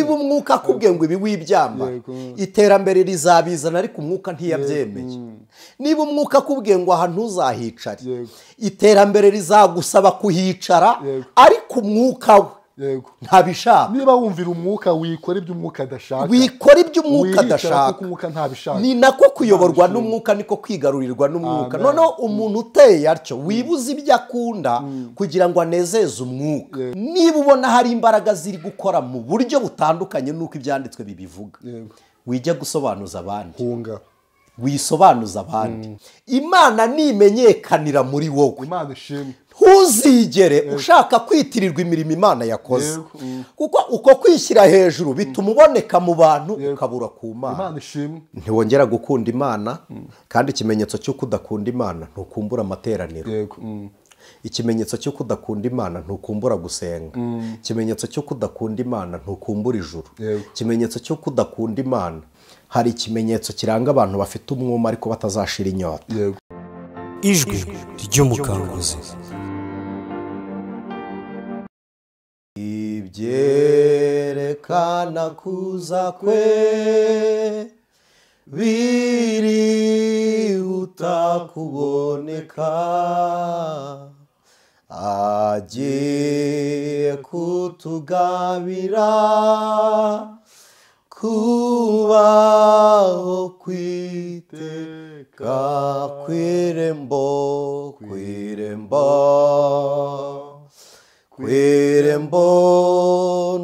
niba umwuka akubwiye ngo ibi wibyamba iterambere rizabizana ariko umwuka ntiyabyemeye niba umwuka akubwiye ngo aha ntuzahicare iterambere rizagusaba kuhicara ariko umwuka we ntabishaka niba wumvira umwuka wikora ibyo umwuka adashaka wikora ibyo umwuka adashaka umwuka ntabishaka ni nako kuyoborwa n'umwuka niko kwigarurirwa n'umwuka noneho umuntu uteye atyo wibuze ibyo akunda kugira ngo anezeze umwuka niba ubona hari imbaraga ziri gukora mu buryo butandukanye n'uko ibyanditswe bibivuga wijya gusobanuza abandi wisobanuza abandi Imana nimenyekanira muri wowe Imana ishimwe ntuzigere ushaka kwitirirwa imirimo Imana yakoze kuko uko kwishyira hejuru bituma uboneka mu bantu ukabura ku Mana ntiwongera gukunda Imana kandi ikimenyetso cy'uko udakunda Imana ntukumbura amateraniro ikimenyetso cy'uko udakunda Imana ntukumbura gusenga ikimenyetso cy'uko udakunda Imana ntukumbura ijuru ikimenyetso cy'uko udakunda Imana hari ikimenyetso kiranga abantu bafite umwuma ariko batazashira inyota ijwi ry'umukanguzi ibyerekana kuza kwe birihuta kuboneka agiye kutugabira kubaho kwiteka kwirembo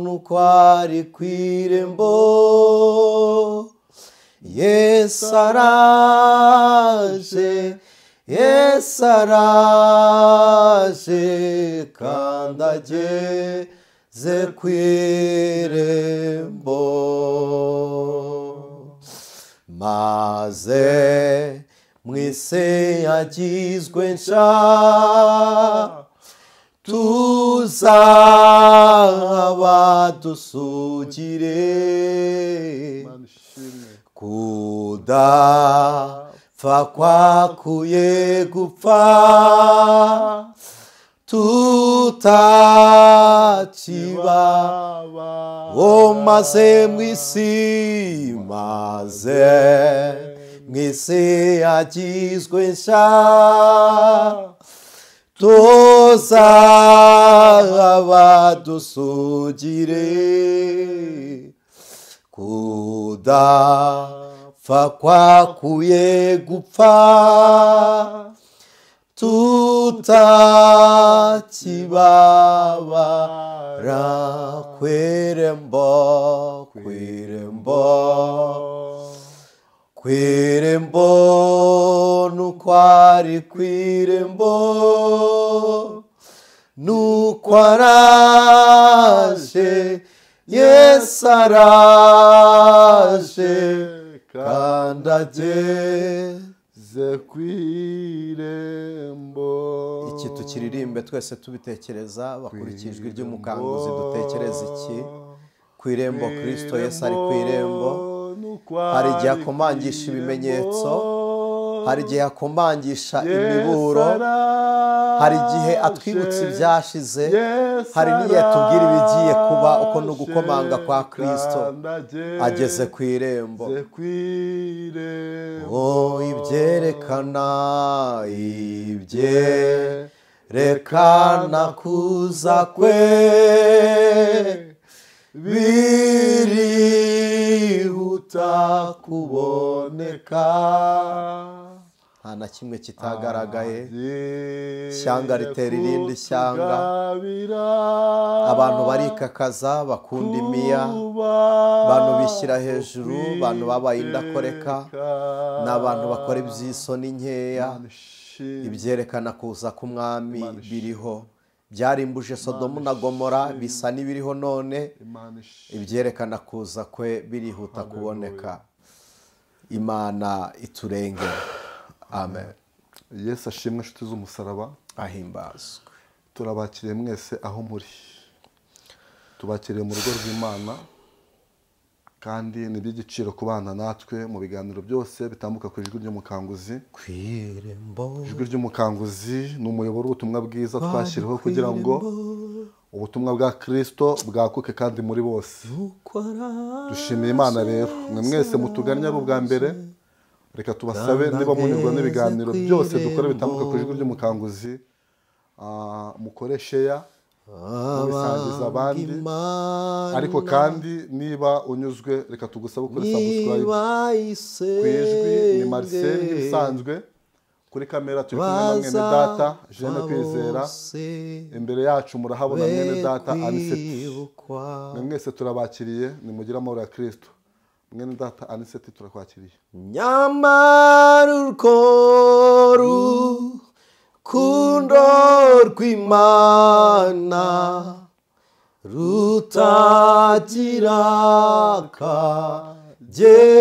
nukwari kwirembo Yesu araje kandi ageze kwirembo maze mwese yagizwe nsha tuzaba dusugire kudapfa kwakuye gupfa tutakiba maze mwisi yagizwe nsha tuzaba dusugire kudapfa kwakuye gupfa tutakibabara kwirembo nukwari kwirembo nukwaraje Yesu araje kandi ageze kwirembo iki tukiririmbe twese tubitekereza bakurikijwe ry'umukanguzi dutekereza iki kwirembo Kristo Yesu ari kwirembo hari igihe akomangisha ibimenyetso hari igihe akomangisha imiburo hari igihe atwibutsa ibyashize hari n'igihe tubwira ibigiye kuba uko no gukomanga kwa Kristo ageze ku irembo ibyerekana kuza kwe birihuta kuboneka nta na kimwe kitagaragaye ishyanga ritera irindi shyanga abantu barikakaza bakunda imiya abantu bishyira hejuru abantu babaye indakoreka ni abantu bakora iby'isoni nkeya ibyerekana kuza k'umwami biriho byarimbuje Sodomu na Gomora bisa n'ibiriho none ibyerekana kuza kwe birihuta kuboneka Imana iturengera amen Yesu ashimwe inshuti z'umusaraba ahimbazwe turabakiriye mwese aho muri tubakiriye mu rugo rw'Imana kandi ni by'igiciro kubana natwe mu biganiro byose bitambuka ku ijwi ry'umukanguzi kwirembo ijwi ry'umukanguzi ni umuyoboro w'ubutumwa bwiza twashyiriweho kugira ngo ubutumwa bwa Kristo bwakuke kandi muri bose. Dushimiye Imana rero mwe mwese mutugannye ari ubwa mbere, reka tubasabe niba munyurwa n'ibiganiro byose dukora bitambuka ku ijwi ry'umukanguzi, mukoreshe ya mubisangiza abandi, ariko kandi niba unyuzwe reka tugusaba ukora subscribe ku ijwi. Ni Marcel bisanzwe kuri kamera turi kumwe na mwene data Jeanne Kwizera, imbere yacu murahabona mwene data Anicet. Mwe mwese turabakiriye, nimugira amahoro ya Kristo. Mwene data Anicet turakwakiriye. Nyamara urwo rukundo rw'Imana rutagira akagero,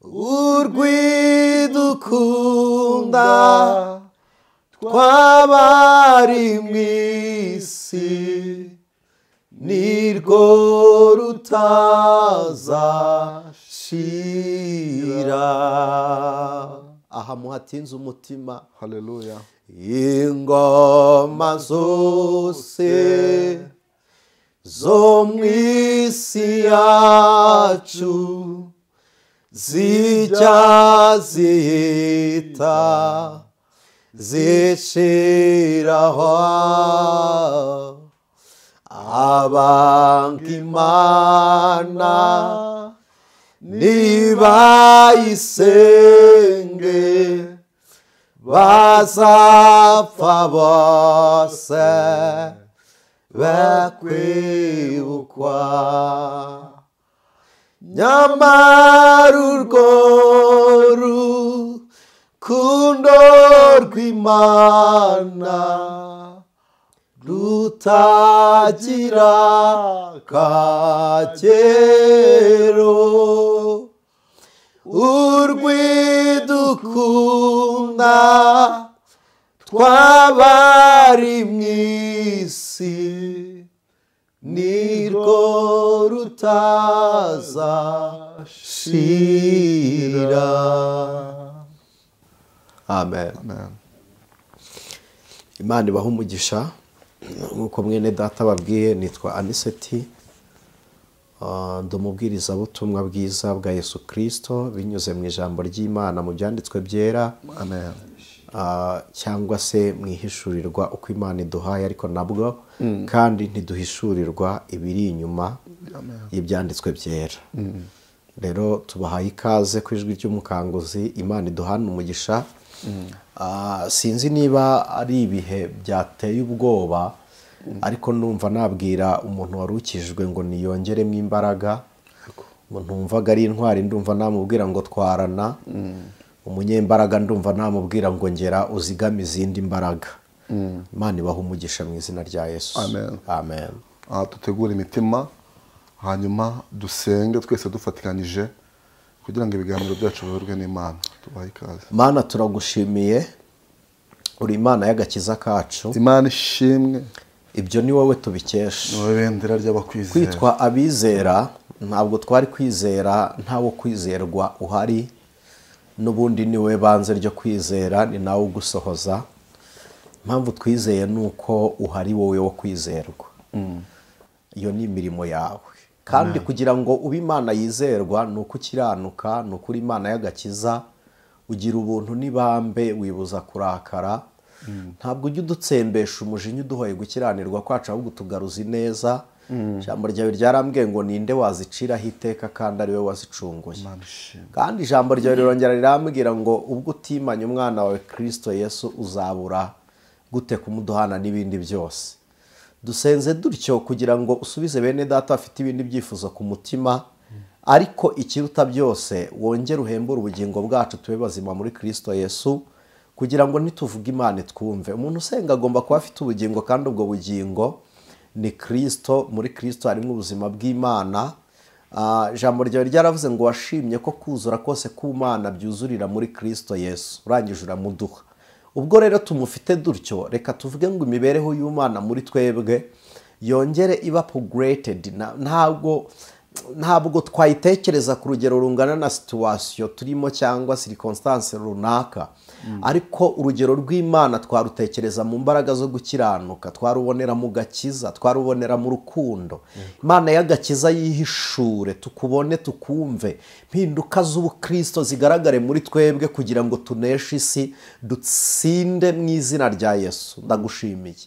urw'idukunda twabari mu isi nirwo rutazashira. Aha muhatinze umutima. Haleluya. Ingoma zose zo mu isi yacu zijya zihita zishiraho, abanga Imana nibayisenge bazapfa bose bakwibukwa. Nyamara urwo rukundo rw'Imana rutagira akagero, urw'idukunda twabari mu isi nirwo rutazashira. Amen. Imana ibaha umugisha. Nk'uko mwene data babwiye, nitwa Anicet, ndi umubwirizabutumwa bwiza bwa Yesu Kristo binyuze mu ijambo ry'Imana mu byanditswe byera. Amen. Cyangwa se mwihishurirwa uko Imana iduhaye, ariko nabwo kandi ntiduhishurirwa ibiri inyuma y'ibyanditswe byera. Rero tubahaye ikaze ku ijwi ry'umukanguzi. Imana iduhana umugisha. Sinzi niba ari ibihe byateye ubwoba, ariko numva nabwira umuntu warukijwe ngo niyongeremo imbaraga. Umuntu wumvaga ari intwari ndumva namubwira ngo twarana. Umunyembaraga ndumva namubwira ngo ngera uzigame izindi mbaraga. Imana ibaha umugisha mu izina rya Yesu. Amen. Amen. Tutegura imitima hanyuma dusenge twese dufatikanyije kugira ngo ibiganiro byacu biyoborwe n'Imana. Tubahe ikaze. Mana turagushimiye, uri Imana y'agakiza kacu. Imana ishimwe. Ibyo ni wowe tubikesha. Wowe bendera ry'abakwizera. Kwitwa abizera ntabwo twari kwizera ntawo kwizerwa uhari. N'ubundi ni wowe banze ryo kwizera, ni nawe ugusohoza. Impamvu twizeye nuko uhari wowe wo kwizerwa. Iyo ni imirimo yawe. Kandi kugira ngo ube Imana yizerwa nuko ukiranuka, nuko uri Imana y'agakiza, ugira ubuntu n'ibambe, wibuza kurakara. Ntabwo ujya udutsembesha umujinya uduhoye gukiranirwa kwacu, ahubwo utugaruza neza. Ijambo ryawe ryarambwiye ngo ninde waziciraho iteka kandi ari we wazicunguye. Kandi ijambo ryawe rirongera rirambwira ngo ubwo utimanye umwana wawe Kristo Yesu uzabura gute kumuduhana n'ibindi byose. Dusenze dutyo kugira ngo usubize bene data bafite ibindi byifuzo ku mutima, ariko ikiruta byose wongere uhembure ubugingo bwacu tube bazima muri Kristo Yesu, kugira ngo nituvuga Imana twumve. Umuntu usenga agomba kuba afite ubugingo, kandi ubwo bugingo ni Kristo. Muri Kristo harimo ubuzima bw'Imana. Ijambo ryawe ryaravuze ngo washimye ko kuzura kose k'Imana byuzurira muri Kristo Yesu, urangije uramuduha. Ubwo rero tumufite dutyo, reka tuvuge ngo imibereho y'Imana muri twebwe yongere iba upgraded. ntabwo twayitekereza ku rugero rungana na situwasiyo turimo cyangwa sirikonsitanse runaka, ariko urugero rw'Imana twarutekereza mu mbaraga zo gukiranuka, twarubonera mu gakiza, twarubonera mu rukundo. Imana y'agakiza yihishure, tukubone tukumve, mpinduka z'ubukristo zigaragare muri twebwe kugira ngo tuneshe isi, dutsinde mu izina rya Yesu. Ndagushimiye,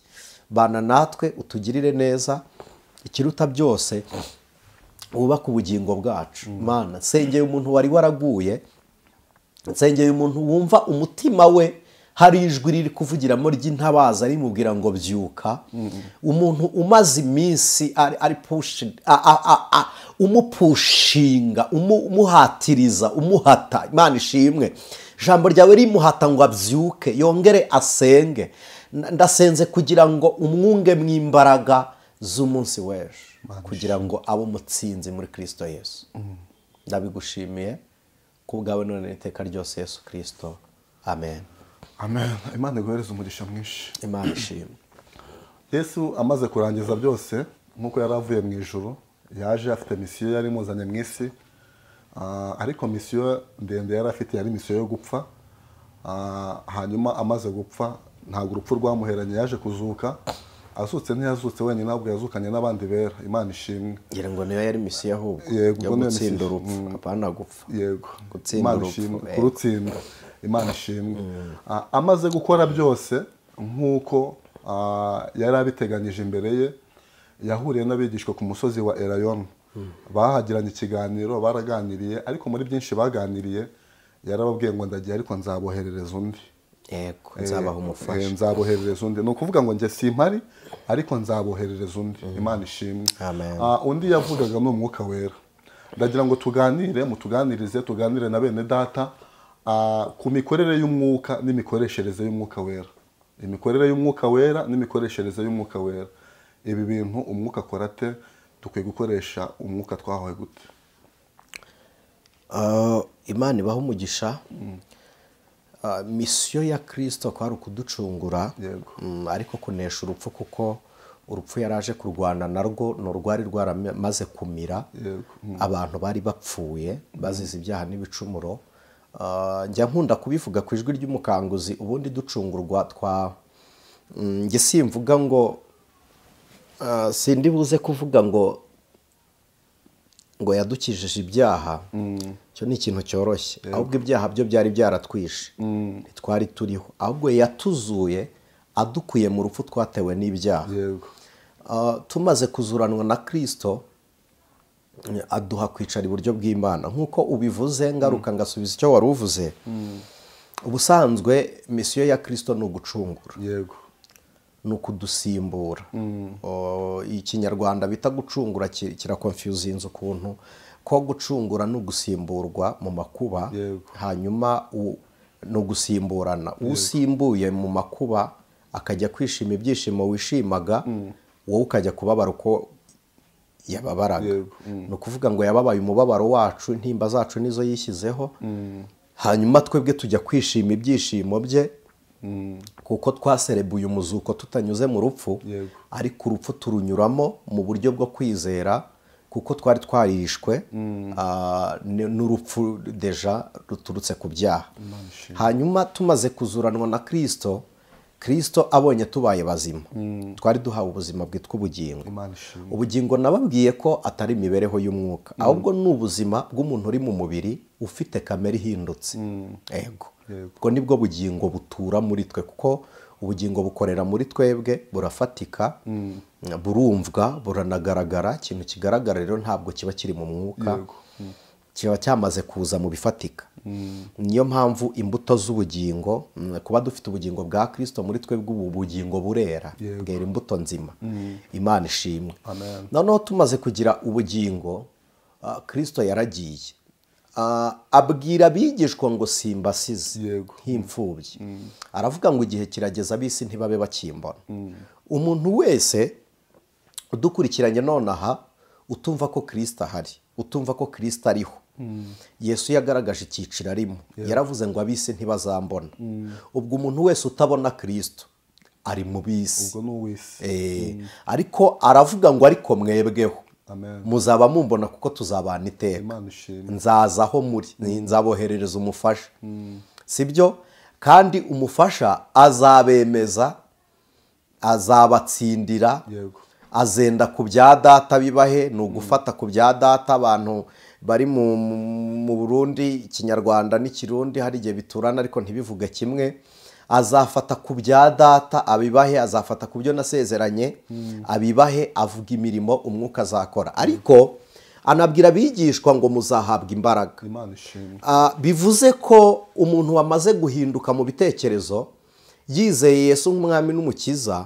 bana natwe, utugirire neza, ikiruta byose wubaka ubugingo bwacu. Mana, nsengeye umuntu wari waraguye, nsengeye umuntu wumva umutima we hari ijwi riri kuvugiramo ry'intabaza rimubwira ngo byuka. Umuntu umaze iminsi ari umupushinga, umuhatiriza, umuhata. Imana ishimwe, ijambo ryawe rimuhata ngo abyuke, yongere asenge. Ndasenze kugira ngo umwunge mu imbaraga z'umunsi w'ejo, kugira ngo abe umutsinzi muri Kristo Yesu. Ndabigushimiye kubwawe none iteka ryose, Yesu Kristo, amen. Amen. Imana iguhereze umugisha mwinshi. Imana ishimwe. Yesu amaze kurangiza byose, nk'uko yari avuye mu ijuru, yaje afite misiyo yari imuzanye mu isi, ariko misiyo ndende yari afite yari misiyo yo gupfa. Hanyuma amaze gupfa, ntabwo urupfu rwamuheranye, yaje kuzuka. Azutse ntiyazutse wenyine, ahubwo yazukanye n'abandi bera. Imana ishimwe. Ngira ngo niyo yari misiyo ahubwo yo gutsinda urupfu, apana gupfa. Yego, gutsinda urupfu, kurutsinda. Imana ishimwe. Amaze gukora byose nk'uko yari abiteganyije imbere ye, yahuriye n'abigishwa ku musozi wa Elayono. Bahagiranye ikiganiro, baraganiriye, ariko muri byinshi baganiriye yarababwiye ngo ndagiye ariko nzaboherereza undi. Yego, nzabaha umufasha. Nzaboherereza undi. Ni ukuvuga ngo njye simpari, ariko nzaboherereza undi. Imana ishimwe. Amen. Undi yavugaga ni Umwuka Wera. Ndagira ngo tuganire, mutuganirize, tuganire na bene data ku mikorere y'umwuka n'imikoreshereze y'Umwuka Wera. Imikorere y'Umwuka Wera n'imikoreshereze y'Umwuka Wera. Ibi bintu umwuka akora ate? Dukwiye gukoresha umwuka twahawe gute? Imana ibaha umugisha. Misiyo ya Kristo kwari ukuducungura, ariko kunesha urupfu, kuko urupfu yaraje kurwana narwo, n'urwari rwaramaze kumira. Abantu bari bapfuye bazize ibyaha n'ibicumuro. Njya nkunda kubivuga ku ijwi ry'umukanguzi, ubundi ducungurwa njye simvuga ngo sindi buze kuvuga ngo yadukijije ibyaha. Cyo ni ikintu cyoroshye, ahubwo ibyaha byo byari byaratwishe, twari turiho, ahubwo yatuzuye adukuye mu rupfu twatewe n'ibyaha. Tumaze kuzuranwa na Kristo, aduha kwicara iburyo bw'Imana. Nk'uko ubivuze, ngaruka ngasubiza icyo wari uvuze. Ubusanzwe misiyo ya Kristo ni ugucungura, ni ukudusimbura. Ikinyarwanda bita gucungura kirakonfuzinze ukuntu, ko gucungura ni ugusimburwa mu makuba, hanyuma ni ugusimburana. Usimbuye mu makuba akajya kwishima ibyishimo wishimaga, wowe ukajya kubabara uko yababaraga. Ni ukuvuga ngo yababaye umubabaro wacu, intimba zacu nizo yishyizeho, hanyuma twebwe tujya kwishima ibyishimo bye, kuko twaserebuye umuzuko tutanyuze mu rupfu, ariko urupfu turunyuramo mu buryo bwo kwizera, kuko twari twarishwe n'urupfu deja ruturutse ku byaha. Hanyuma tumaze kuzuranwa na Kristo, Kristo abonye tubaye bazima, twari duhawe ubuzima bwitwa ubugingo. Ubugingo nababwiye ko atari imibereho y'umwuka, ahubwo ni ubuzima bw'umuntu uri mu mubiri ufite kamere ihindutse. Ego, ubwo nibwo bugingo butura muri twe, kuko ubugingo bukorera muri twebwe, burafatika, burumvwa, buranagaragara. Ikintu kigaragara rero ntabwo kiba kiri mu mwuka, kiba cyamaze kuza mu bifatika. Niyo mpamvu imbuto z'ubugingo, kuba dufite ubugingo bwa Kristo muri twebwe, ubu bugingo burera, bwera imbuto nzima. Imana ishimwe. Noneho tumaze kugira ubugingo, Kristo yaragiye, abwira abigishwa ngo simbasize nk'imfubyi. Aravuga ngo igihe kirageze ab'isi ntibabe bakimbona. Umuntu wese udukurikiranye nonaha, utumva ko Kristo ahari, utumva ko Kristo ariho, Yesu yagaragaje icyiciro arimo. Yaravuze ngo ab'isi ntibazambona. Ubwo umuntu wese utabona Kristo ari mu b'isi. Ariko aravuga ngo ariko mwebweho muzaba mumbona kuko tuzabana iteka nzaza aho muri nzaboherereza umufasha sibyo kandi umufasha azabemeza azabatsindira azenda ku bya data bibahe ni ugufata ku bya data abantu bari mu Burundi ikinyarwanda n'ikirundi hari igihe biturana ariko ntibivuge kimwe azafata ku bya data abibahe azafata ku byo nasezeranye abibahe avuga imirimo umwuka azakora ariko anabwira abigishwa ngo muzahabwa imbaraga bivuze ko umuntu wamaze guhinduka mu bitekerezo yizeye Yesu nk'umwami n'umukiza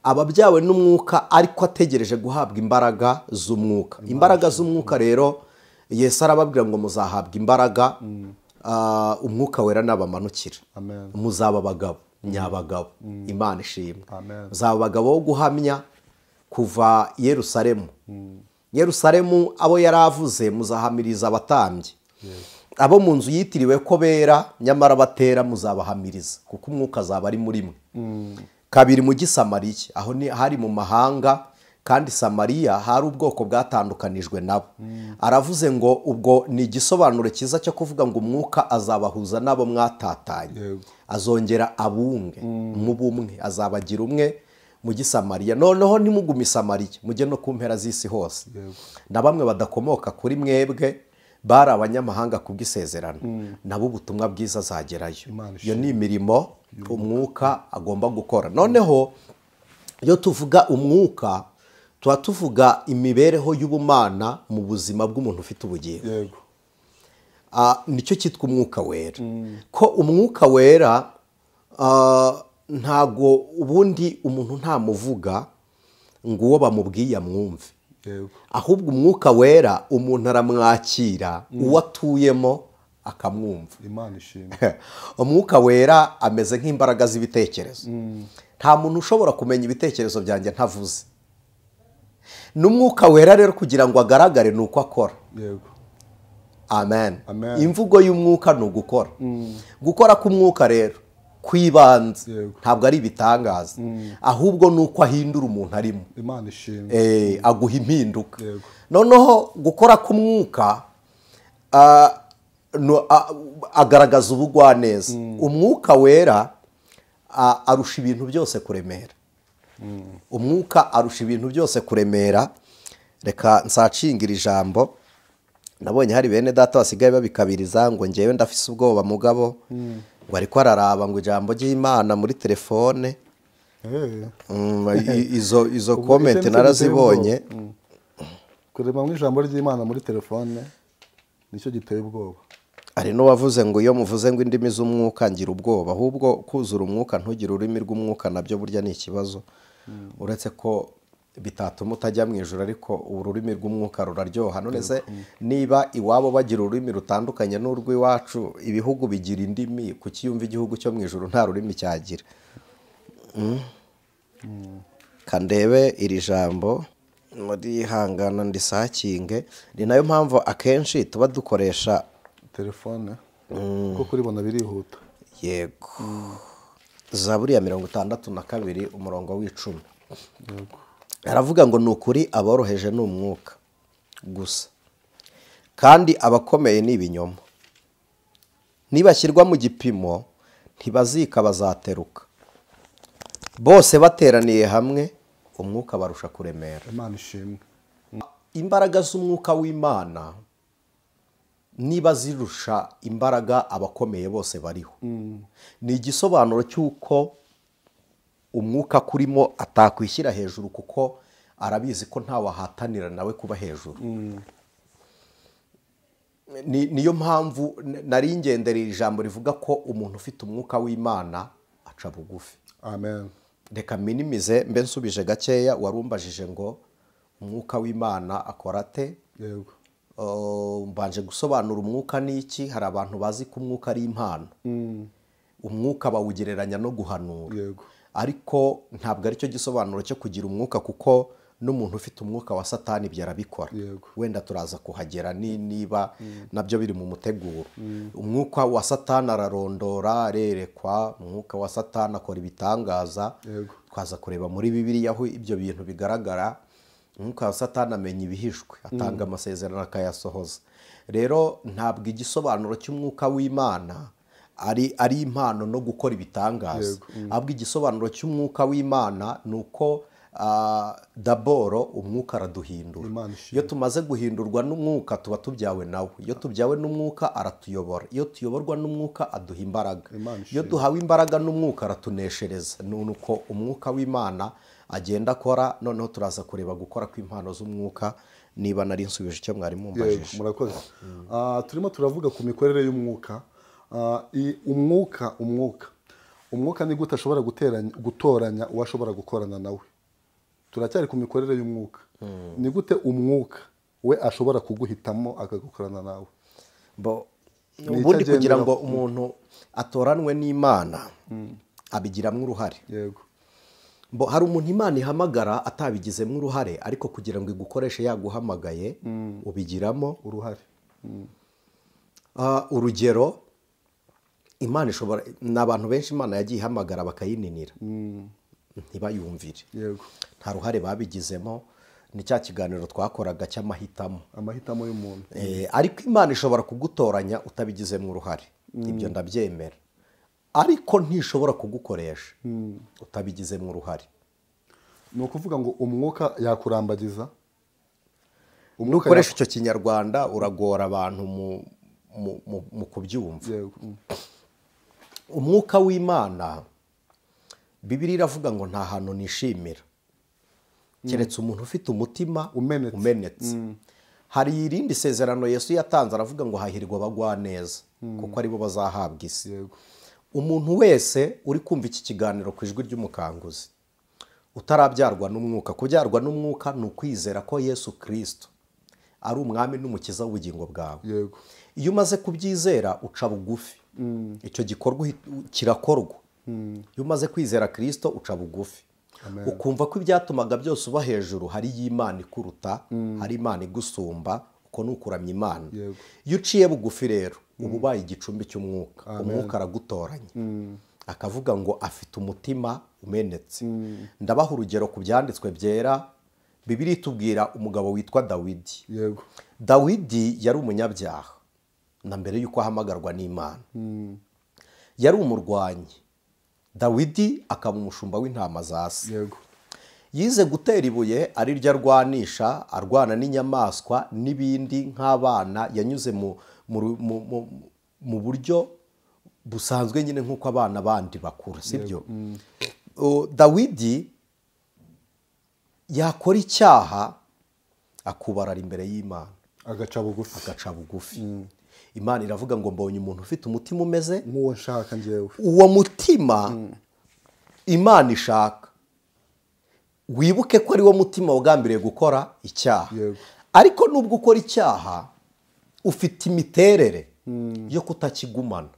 ababyawe n'umwuka ariko ategereje guhabwa imbaraga z'umwuka imbaraga z'umwuka rero Yesu arababwira ngo muzahabwa imbaraga umwuka wera nabamanukira muzaba abagabo nyabagabo Imana ishimwe muzaba abagabo bo guhamya kuva Yerusalemu Yerusalemu abo yaravuze muzahamiriza abatambyi abo mu nzu yitiriwe ko bera nyamara batera muzabahamiriza kuko umwuka azaba ari muri mwe kabiri mu Gisamariya aho ni hari mu mahanga kandi Samariya hari ubwoko bwatandukanijwe nabo aravuze ngo ubwo ni igisobanuro cyiza cyo kuvuga ngo umwuka azabahuza nabo mwatatanye azongera abunge mu bumwe azabagira umwe mu Gisamariya noneho nimugume Samariya mujye no ku mpera z'isi hose na bamwe badakomoka kuri mwebwe bari abanyamahanga kubw'isezerano nabo ubutumwa bwiza azagerayo iyo ni imirimo umwuka agomba gukora noneho iyo tuvuga umwuka tuba tuvuga imibereho y'ubumana mu buzima bw'umuntu ufite ubugingo nicyo cyitwa umwuka wera ko umwuka wera ntago ubundi umuntu ntamuvuga ngo uwo bamubwiye amwumve ahubwo umwuka wera umuntu aramwakira uwo atuyemo akamwumva umwuka wera ameze nk'imbaraga z'ibitekerezo nta muntu ushobora kumenya ibitekerezo byanjye ntavuze n'umwuka wera rero kugira ngo agaragare ni uko akora amen imvugo y'umwuka ni ugukora gukora k'umwuka rero kwibanze ntabwo ari ibitangaza ahubwo ni uko ahindura umuntu arimo aguha impinduka noneho gukora k'umwuka agaragaza ubugwaneza umwuka wera arusha ibintu byose kuremera umwuka arusha ibintu byose kuremera reka nsacingira ijambo nabonye hari bene data basigaye babikabiriza ngo ngewe ndafise ubwoba mugabo ngo ariko araraba ngo ijambo ry'Imana muri telefone izo comment narazibonye kureba mu ijambo ry'Imana muri telefone nicyo giteye ubwoba ari no wavuze ngo iyo muvuze ngo indimi z'umwuka ngira ubwoba ahubwo kuzura umwuka ntugire ururimi rw'umwuka nabyo burya ni ikibazo uretse ko bitatuma utajya mu ijuru ariko ururimi rw'umwuka ruraryoha none se niba iwabo bagira ururimi rutandukanye n'urw'iwacu ibihugu bigira indimi kuki yumva igihugu cyo mu ijuru nta rurimi cyagira kandebe iri jambo muri hangana ndisakinge ni nayo mpamvu akenshi tuba dukoresha telefone kuko kuribona birihuta yego Zaburi ya 62 umurongo w'10 aravuga ngo ni ukuri aboroheje ni umwuka gusa kandi abakomeye ni ibinyoma nibashyirwa mu gipimo ntibazika bazateruka bose bateraniye hamwe umwuka barusha kuremera Imana ishimwe imbaraga z'umwuka w'Imana niba zirusha imbaraga abakomeye bose bariho ni igisobanuro cy'uko umwuka kurimo atakwishyira hejuru kuko arabizi ko ntawahatanira nawe kuba hejuru niyo mpamvu nari ngenderera ijambo rivuga ko umuntu ufite umwuka w'Imana aca bugufi amen reka minimize mbe nsubije gakeya warumbajije ngo umwuka w'Imana akora ate yego mbanje gusobanura umwuka n'iki hari abantu bazi ko umwuka ari impano umwuka bawugereranya no guhanura yego ariko ntabwo ari cyo gisobanuro cyo kugira umwuka kuko n'umuntu ufite umwuka wa Satani byarabikora wenda turaza kuhagera niba nabyo biri mu muteguro umwuka wa Satani ararondora arerekwa umwuka wa Satani akora ibitangaza twaza kureba muri Bibiliya aho ibyo bintu bigaragara umwuka wa satani amenya ibihishwe, atanga amasezerano akayasohoza. Rero ntabwo igisobanuro cy'umwuka w'Imana ari impano no gukora ibitangaza, ahubwo igisobanuro cy'umwuka w'Imana ni uko daboro umwuka araduhindura. Iyo tumaze guhindurwa n'umwuka tuba tubyawe nawe. Iyo tubyawe n'umwuka aratuyobora. Iyo tuyoborwa n'umwuka aduha imbaraga. Iyo duhawe imbaraga n'umwuka aratuneshereza. Ni uko umwuka w'Imana agenda akora. Noneho turaza kureba gukora kw'impano z'umwuka, niba nari nsubije icyo mwari mumbajije. Murakoze. Turimo turavuga ku mikorere y'umwuka. Umwuka ni gute ashobora gutoranya uwo ashobora gukorana nawe. Turacyari ku mikorere y'umwuka. Ni gute umwuka we ashobora kuguhitamo akagukorana nawe. Ubundi kugira ngo umuntu atoranwe n'Imana abigiramo uruhare. Yego. Hari umuntu Imana ihamagara atabigizemo uruhare, ariko kugira ngo igukoreshe yaguhamagaye ubigiramo uruhare. Urugero, Imana ishobora, n'abantu benshi Imana yagiye ihamagara bakayininira ntibayumvire. Yego. Nta ruhare babigizemo. Ni cya kiganiro twakoraga cy'amahitamo, amahitamo y'umuntu. Ariko Imana ishobora kugutoranya utabigizemo uruhare. Ibyo ndabyemera. Ariko ntishobora kugukoresha utabigizemo uruhare. Ni ukuvuga ngo umwuka yakurambagiza. Nukoresha icyo kinyarwanda uragora abantu mu kubyumva. Yego. Umwuka w'Imana Bibiliya iravuga ngo nta hantu nishimira keretse umuntu ufite umutima umenetse. Hari irindi sezerano Yesu yatanze, aravuga ngo hahirwa abagwaneza kuko aribo bazahabwa isi. Yego. Umuntu wese uri kumva iki kiganiro ku ijwi ry'umukanguzi utarabyarwa n'umwuka, kubyarwa n'umwuka ni ukwizera ko Yesu Kristo ari umwami n'umukiza w'ubugingo bwawe. Yego. Iyo umaze kubyizera uca bugufi. Icyo gikorwa kirakorwa. Iyo umaze kwizera Kristo uca bugufi. Ukumva ko ibyatumaga byose uba hejuru hari y'Imana ikuruta, hari Imana igusumba, uko ni ukuramya Imana. Iyo uciye bugufi rero uba ubaye igicumbi cy'umwuka. Umwuka aragutoranya akavuga ngo afite umutima umenetse. Ndabaha urugero ku byanditswe byera. Bibiliya itubwira umugabo witwa Dawidi. Yego. Dawidi yari umunyabyaha na mbere y'uko ahamagarwa n'Imana. Yari umurwanyi. Dawidi akaba umushumba w'intama za se. Yego. Yize gutera ibuye ari ryo arwanisha, arwana n'inyamaswa n'ibindi nk'abana. Yanyuze mu buryo busanzwe nyine nk'uko abana bandi bakura, sibyo? Dawidi yakora icyaha akubarara imbere y'Imana, agaca bugufi. Imana iravuga ngo mbonye umuntu ufite umutima umeze nk'uwo nshaka njyewe. Uwo mutima Imana ishaka, wibuke ko ari wo mutima wagambiriye gukora icyaha. Ariko nubwo ukora icyaha ufite imiterere yo kutakigumana,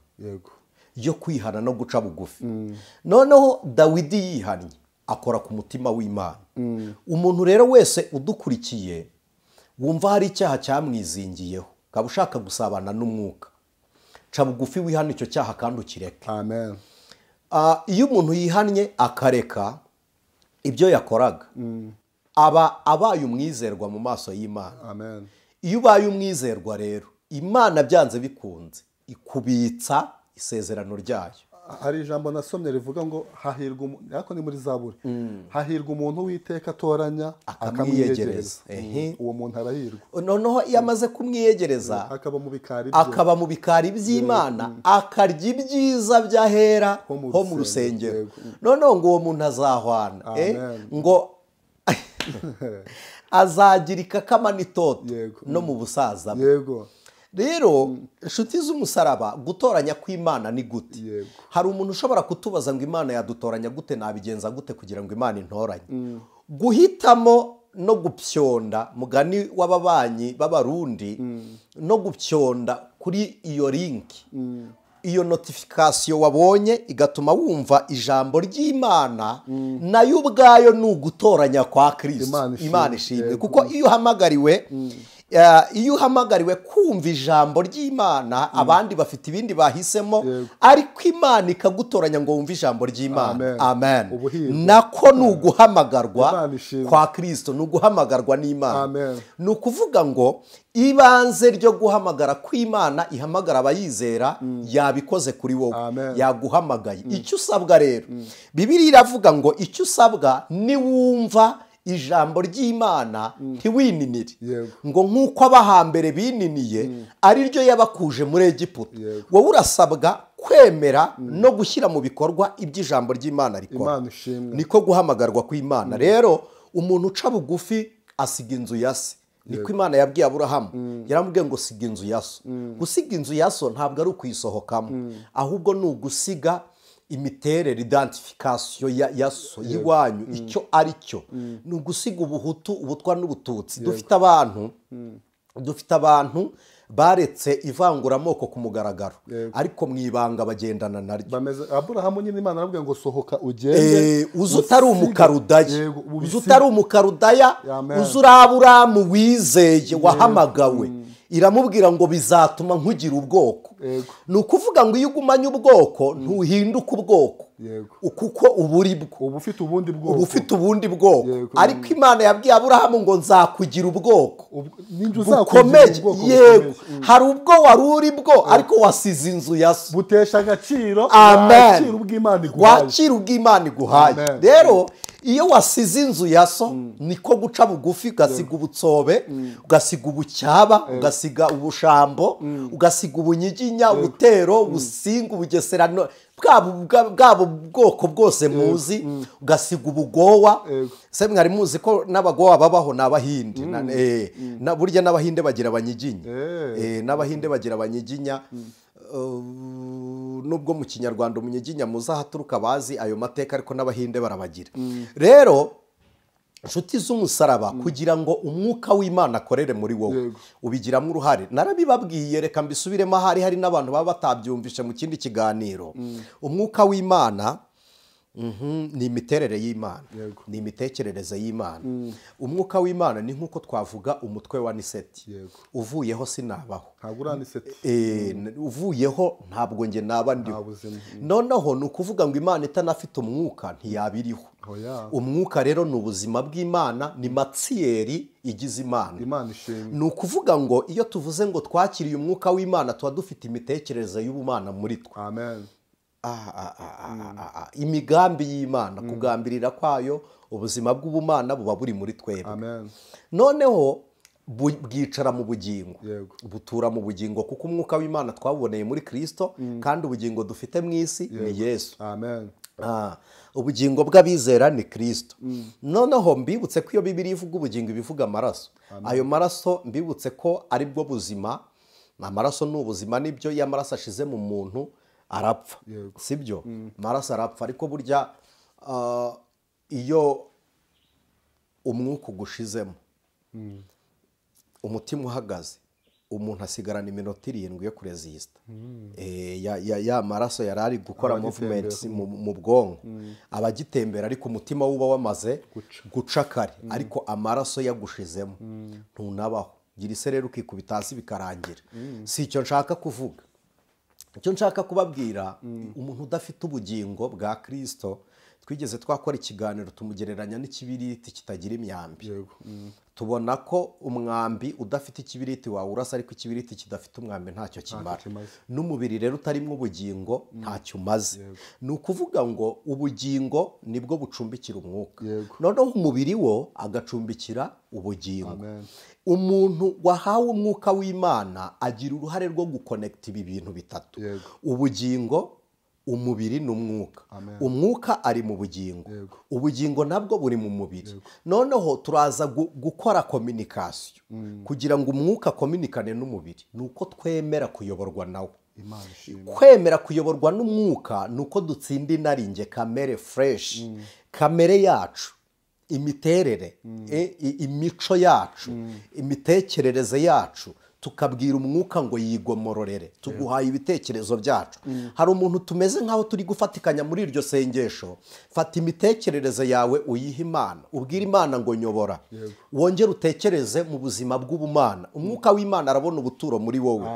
yo kwihana no guca bugufi. Noneho Dawidi yihannye akora ku mutima w'Imana. Umuntu rero wese udukurikiye wumva hari icyaha cyamwizingiyeho, ukaba ushaka gusabana n'umwuka, ca bugufi wihana icyo cyaha kandi ukireke. Amen. Iyo umuntu yihannye akareka ibyo yakoraga aba abaye umwizerwa mu maso y'Imana. Amen. Iyo ubaye umwizerwa rero Imana byanze bikunze ikubitsa isezerano ryayo. Hari ijambo nasomye rivuga ngo hahirwa, yako ni muri Zaburi, hahirwa umuntu w'Iteka atoranya akamwiyegereza. Uwo muntu arahirwa. Noneho iyo amaze kumwiyegereza akaba mu bikari by'Imana, akarya ibyiza by'ahera ho mu rusengero. Noneho ngo uwo muntu azahwana, ngo azagira ikakama n'itoto no mu busaza bwe. Rero inshuti z'umusaraba, gutoranya kw'Imana ni gute? Hari umuntu ushobora kutubaza ngo Imana yadutoranya gute, nabigenza gute kugira ngo Imana intoranye? Guhitamo no gupyonda, mugani w'ababanyi b'Abarundi, no gupyonda kuri iyo linki, iyo notification wabonye igatuma wumva ijambo ry'Imana, nayo ubwayo ni ugutoranya kwa Kristo. Imana ishimwe. Kuko iyo uhamagariwe iyo uhamagariwe kumva ijambo ry'Imana abandi bafite ibindi bahisemo ariko Imana ikagutoranya ngo wumve ijambo ry'Imana amen nako nuguhamagarwa kwa Kristo nuguhamagarwa n'Imana nukuvuga ngo ibanze ryo guhamagara kw'Imana ihamagara abayizera yabikoze kuri wowe yaguhamagaye icyo usabwa rero Bibiliya iravuga ngo icyo usabwa ni wumva ijambo ry'Imana ntiwininire ngo nkuko abahambere bininiye ari ryo yabakuje muri Egiputa wowe urasabwa kwemera no gushyira mu bikorwa iby'ijambo ry'Imana rikora niko guhamagarwa kw'Imana rero umuntu uca bugufi asiga inzu ya se niko Imana yabwiye Aburahamu yaramubwiye ngo siga inzu ya so gusiga inzu ya so ntabwo ari ukuyisohokamo ahubwo ni ugusiga imiterere identification ya so yiwanyu icyo ari cyo ni ugusiga ubuhutu ubutwa n'ubututsi dufite abantu baretse ivanguramoko ku mugaragaro ariko mwibanga bagendana naryo Aburahamu nyine Imana arabwiye ngo sohoka ugende uzutari umukarudaya uzuraburamu wizeye wahamagawe iramubwira ngo bizatuma nkugira ubwoko ni ukuvuga ngo iyo ugumanye ubwoko ntuhinduka ubwoko kuko uba ufite ubundi bwoko ariko Imana yabwiye Aburahamu ngo nzakugira ubwoko bukomeye yego hari ubwo wari uri bwo ariko wasize inzu ya so butesha agaciro wakira ubw'Imana iguhaye rero iyo wasize inzu ya so niko guca bugufi ugasiga ubutsobe ugasiga ubucyaba ugasiga ubushambo ugasiga ubunyiginya ubutero ubusinga ubugeserano bwabo bwoko bwose muzi ugasiga ubugowa se mwari muzi ko n'abagowa babaho n'abahinde burya n'abahinde bagira abanyiginya nubwo mu kinyarwanda umunyiginya muza haturuka bazi ayo mateka ariko n'abahinde barabagira rero inshuti z'umusaraba kugira ngo umwuka w'Imana akorere muri wowe ubigiramo uruhare narabibabwiye reka mbisubiremo hari n'abantu baba batabyumvishe mu kindi kiganiro umwuka w'Imana ni imiterere y'Imana ni imitekerereze y'Imana umwuka w'Imana ni nkuko twavuga umutwe wa Anicet uvuyeho sinabaho uvuyeho ntabwo nge naba ndiho noneho ni ukuvuga ngo Imana itanafite umwuka ntiyabiriho umwuka rero ni ubuzima bw'Imana ni matsiyeri igize Imana ni ukuvuga ngo iyo tuvuze ngo twakiriye umwuka w'Imana tuba dufite imitekerereze y'ubumana muri twe imigambi y'Imana kugambirira kwayo ubuzima bw'ubumana buba buri muri twebwe noneho bwicara mu bugingo butura mu bugingo kuko umwuka w'Imana twaboneye muri Kristo kandi ubugingo dufite mu isi ni Yesu ubugingo bw'abizera ni Kristo noneho mbibutse ko iyo Bibiliya ivuga ubugingo ibivuga amaraso ayo maraso mbibutse ko ari bwo buzima amaraso ni ubuzima nibyo iyo amaraso ashize mu muntu arapfa sibyo amaraso arapfa ariko burya iyo umwuka ugushizemo umutima uhagaze umuntu asigarana iminota 7 yo kurezista ya maraso yari ari gukora movements mu bwonko abagitembera ariko umutima wuba wamaze guca kare ariko amaraso yagushizemo ntunabaho gira ise rero ukikubita hasi bikarangira si icyo nshaka kuvuga icyo nshaka kubabwira umuntu udafite ubugingo bwa Kristo twigeze twakora ikiganiro tumugereranya n'ikibiriti kitagira imyambi tubona ko umwambi udafite ikibiriti wawurasa ariko ikibiriti kidafite umwambi ntacyo kimara n'umubiri rero utarimo ubugingo ntacyo umaze ni ukuvuga ngo ubugingo nibwo bucumbikira umwuka noneho umubiri wo agacumbikira ubugingo umuntu wahawe umwuka w'Imana agira uruhare rwo gukonekita ibi bintu bitatu ubugingo umubiri n'umwuka umwuka ari mu bugingo ubugingo nabwo buri mu mubiri noneho turaza gukora communication kugira ngo umwuka kominikane n'umubiri nuko twemera kuyoborwa nawe kwemera kuyoborwa n'umwuka nuko dutsinda inaringe kamere fresh kamere yacu imiterere imico yacu imitekerereze yacu tukabwira umwuka ngo yigomororere tuguhaye ibitekerezo byacu hari umuntu tumeze nkaho turi gufatikanya muri iryo sengesho fata imitekerereze yawe uyihe Imana ubwira Imana ngo nyobora wongere utekereze mu buzima bw'ubumana umwuka w'Imana arabona ubuturo muri wowe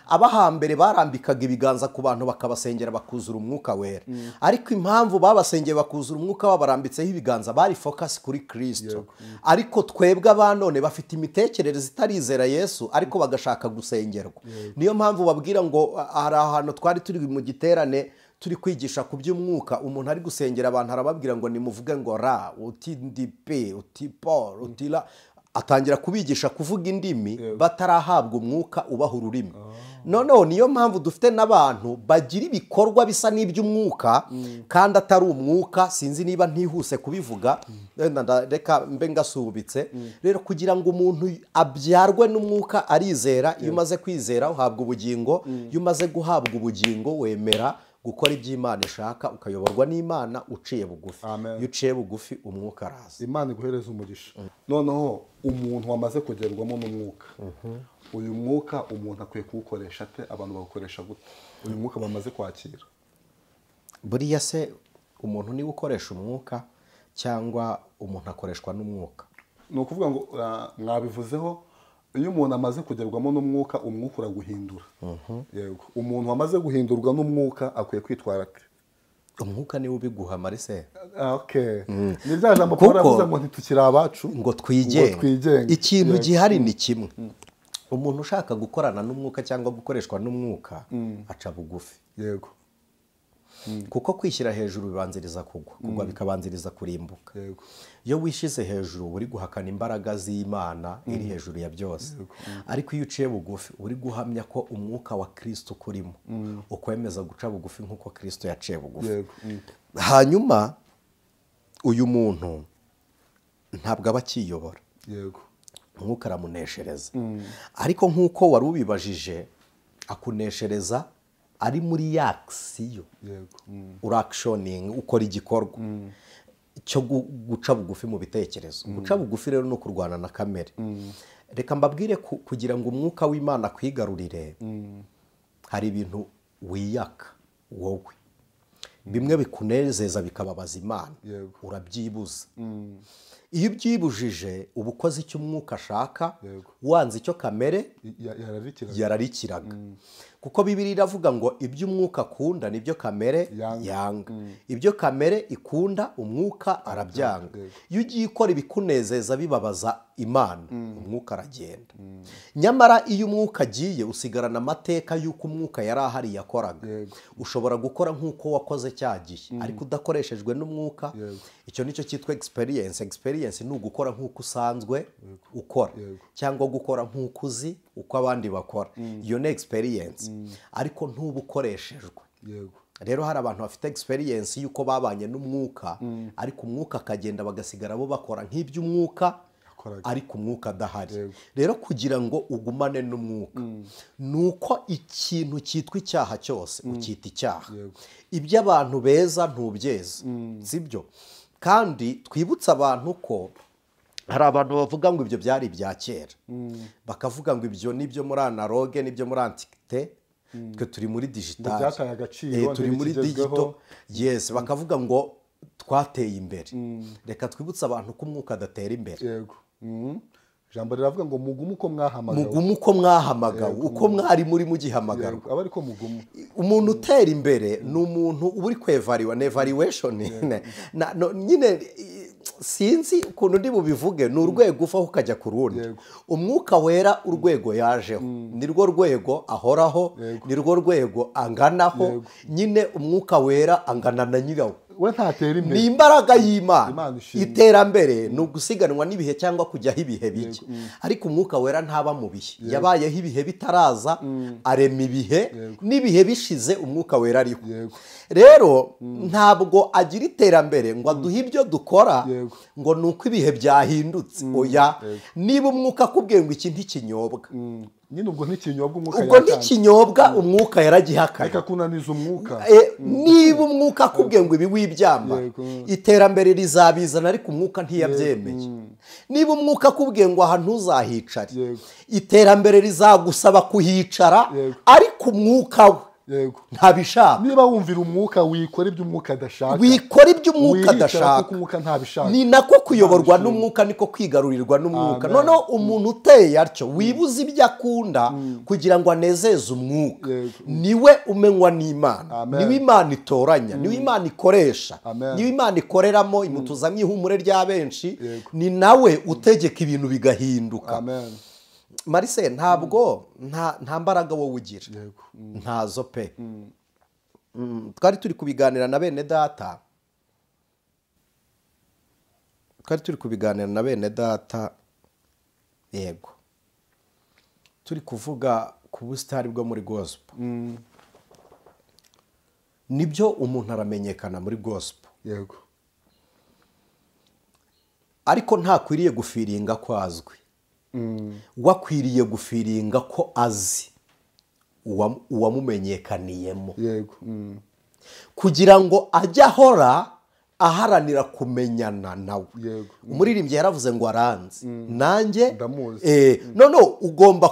abahambere barambikaga ibiganza ku bantu bakabasengera bakuzura umwuka wera ariko impamvu babasengeye bakuzura umwuka babarambitseho ibiganza bari focus kuri Kristo ariko twebwe abanone bafite imitekerereze itarizera Yesu ariko bagashaka gusengerwa niyo mpamvu babwira ngo hari ahantu twari turi mu giterane turi kwigisha ku by'umwuka umuntu ari gusengera abantu arababwira ngo nimuvuge ngo ra uti ndipe uti por uti la atangira kubigisha kuvuga indimi batarahabwa umwuka ubaha ururimi noneho niyo mpamvu dufite n'abantu bagira ibikorwa bisa n'iby'umwuka kandi atari umwuka sinzi niba ntihuse kubivuga reka mbe ngasubitse rero kugira ngo umuntu abyarwe n'umwuka arizera iyo umaze kwizera uhabwa ubugingo iyo umaze guhabwa ubugingo wemera gukora iby'Imana ishaka ukayoborwa n'Imana uciye bugufi iyo uciye bugufi umwuka araza Imana iguhereza umugisha noneho umuntu wamaze kugerwamo n'umwuka uyu mwuka umuntu akwiye kuwukoresha ate abantu bawukoresha gute uyu mwuka bamaze kwakira buriya se umuntu niwe ukoresha umwuka cyangwa umuntu akoreshwa n'umwuka ni ukuvuga ngo mwabivuzeho iyo umuntu amaze kugerwamo n'umwuka umwuka uraguhindura yego umuntu wamaze guhindurwa n'umwuka akwiye kwitwara ate umwuka niwe ubiguha Marise ni bya jambo Paul avuze ngo ntitukiri abacu ngo twigenge ikintu gihari ni kimwe umuntu ushaka gukorana n'umwuka cyangwa gukoreshwa n'umwuka aca bugufi yego kuko kwishyira hejuru bibanziriza kugwa bikabanziriza kurimbuka iyo wishize hejuru uri guhakana imbaraga z'Imana iri hejuru ya byose ariko iyo uciye bugufi uri guhamya ko umwuka wa Kristo kurimo ukwemeza guca bugufi nk'uko Kristo yaciye bugufi hanyuma uyu muntu ntabwo aba akiyobora umwuka aramuneshereza ariko nk'uko wari ubibajije akuneshereza ari muri yakisiyo urakshoningi ukora igikorwa cyo guca bugufi mu bitekerezo guca bugufi rero no kurwana na kamere reka mbabwire kugira ngo umwuka w'Imana kwigarurire hari ibintu wiyaka wowe bimwe bikunezeza bikababaza Imana urabyibuza iyo ubyibujije uba ukoze icyo umwuka ashaka wanze icyo kamere yararikiraga kuko Bibiliya iravuga ngo ibyo umwuka akunda nibyo kamere yanga ibyo kamere ikunda umwuka arabyanga iyo ugiye ukora ibikunezeza bibabaza Imana umwuka aragenda nyamara iyo umwuka agiye usigarana amateka y'uko umwuka yari ahari yakoraga ushobora gukora nk'uko wakoze cyagiye ariko udakoreshejwe n'umwuka icyo nicyo cyitwa experience ni ugukora nk'uko usanzwe ukora cyangwa gukora nk'uko uzi uko abandi bakora iyo ni experience ariko ntuba ukoreshejwe rero hari abantu bafite experience y'uko babanye n'umwuka ariko umwuka akagenda bagasigara bo bakora nk'iby'umwuka ariko umwuka adahari rero kugira ngo ugumane n'umwuka nuko ikintu cyitwa icyaha cyose ukita icyaha ibyo abantu beza ntubyeza sibyo kandi twibutsa abantu ko hari abantu bavuga ngo ibyo byari ibya kera bakavuga ngo ibyo nibyo muri analogue nibyo muri antiquite twe turi muri digital byataye agaciro turi muri digital yes bakavuga ngo twateye imbere reka twibutsa abantu ko umwuka adatera imbere yego jambo riravuga ngo mugumu uko mwahamagawe mugumu uko mwahamagawe uko mwari muri mugihamagarwa aba ariko mugumu umuntu utera imbere ni umuntu uba uri kwevariwa evaluation nyine sinzi ukuntu ndi bubivuge ni urwego uvaho ukajya ku rundi umwuka wera urwego yajeho ni rwo rwego ahoraho ni rwo rwego anganaho nyine umwuka wera angana na nyirawo we ntatera imbere ni imbaraga y'Imana iterambere ni ugusiganwa n'ibihe cyangwa kujyaho ibihe bike ariko umwuka wera ntaba mu bihe yabayeho ibihe bitaraza arema ibihe n'ibihe bishize umwuka wera ariho rero ntabwo agira iterambere ngo aduhe ibyo dukora ngo ni uko ibihe byahindutse oya niba umwuka akubwiye ngo iki ntikinyobwa nyine ubwo ntikinyobwa umwuka ubwo ntikinyobwa umwuka yaragihakaye reka kunaniza umwuka niba umwuka akubwiye ngo ibi wibyamba iterambere rizabizana ariko umwuka ntiyabyemeye niba umwuka akubwiye ngo aha ntuzahicare iterambere rizagusaba kuhicara ariko umwuka we ntabishaka niba wumvira umwuka wikora ibyo umwuka adashaka wikora ibyo umwuka adashaka kuko umwuka ntabishaka ni nako kuyoborwa n'umwuka niko kwigarurirwa n'umwuka noneho umuntu uteye atyo wibuze ibyo akunda kugira ngo anezeze umwuka niwe umenywa n'Imana niwe Imana itoranya niwe Imana ikoresha niwe Imana ikoreramo imutuzamo ihumure rya benshi ni nawe utegeka ibintu bigahinduka Marise ntabwo nta mbaraga wowe ugira ntazo pe twari turi kubiganira na bene data yego turi kuvuga ku busitani bwo muri gospel nibyo umuntu aramenyekana muri gospel yego ariko ntakwiriye gufiringa ko azwi wakwiriye gufiringa ko azi uwamumenyekaniyemo yego kugira ngo ajye ahora aharanira kumenyana nawe umuririmbyi yaravuze ngo aranzi nanjye none ugomba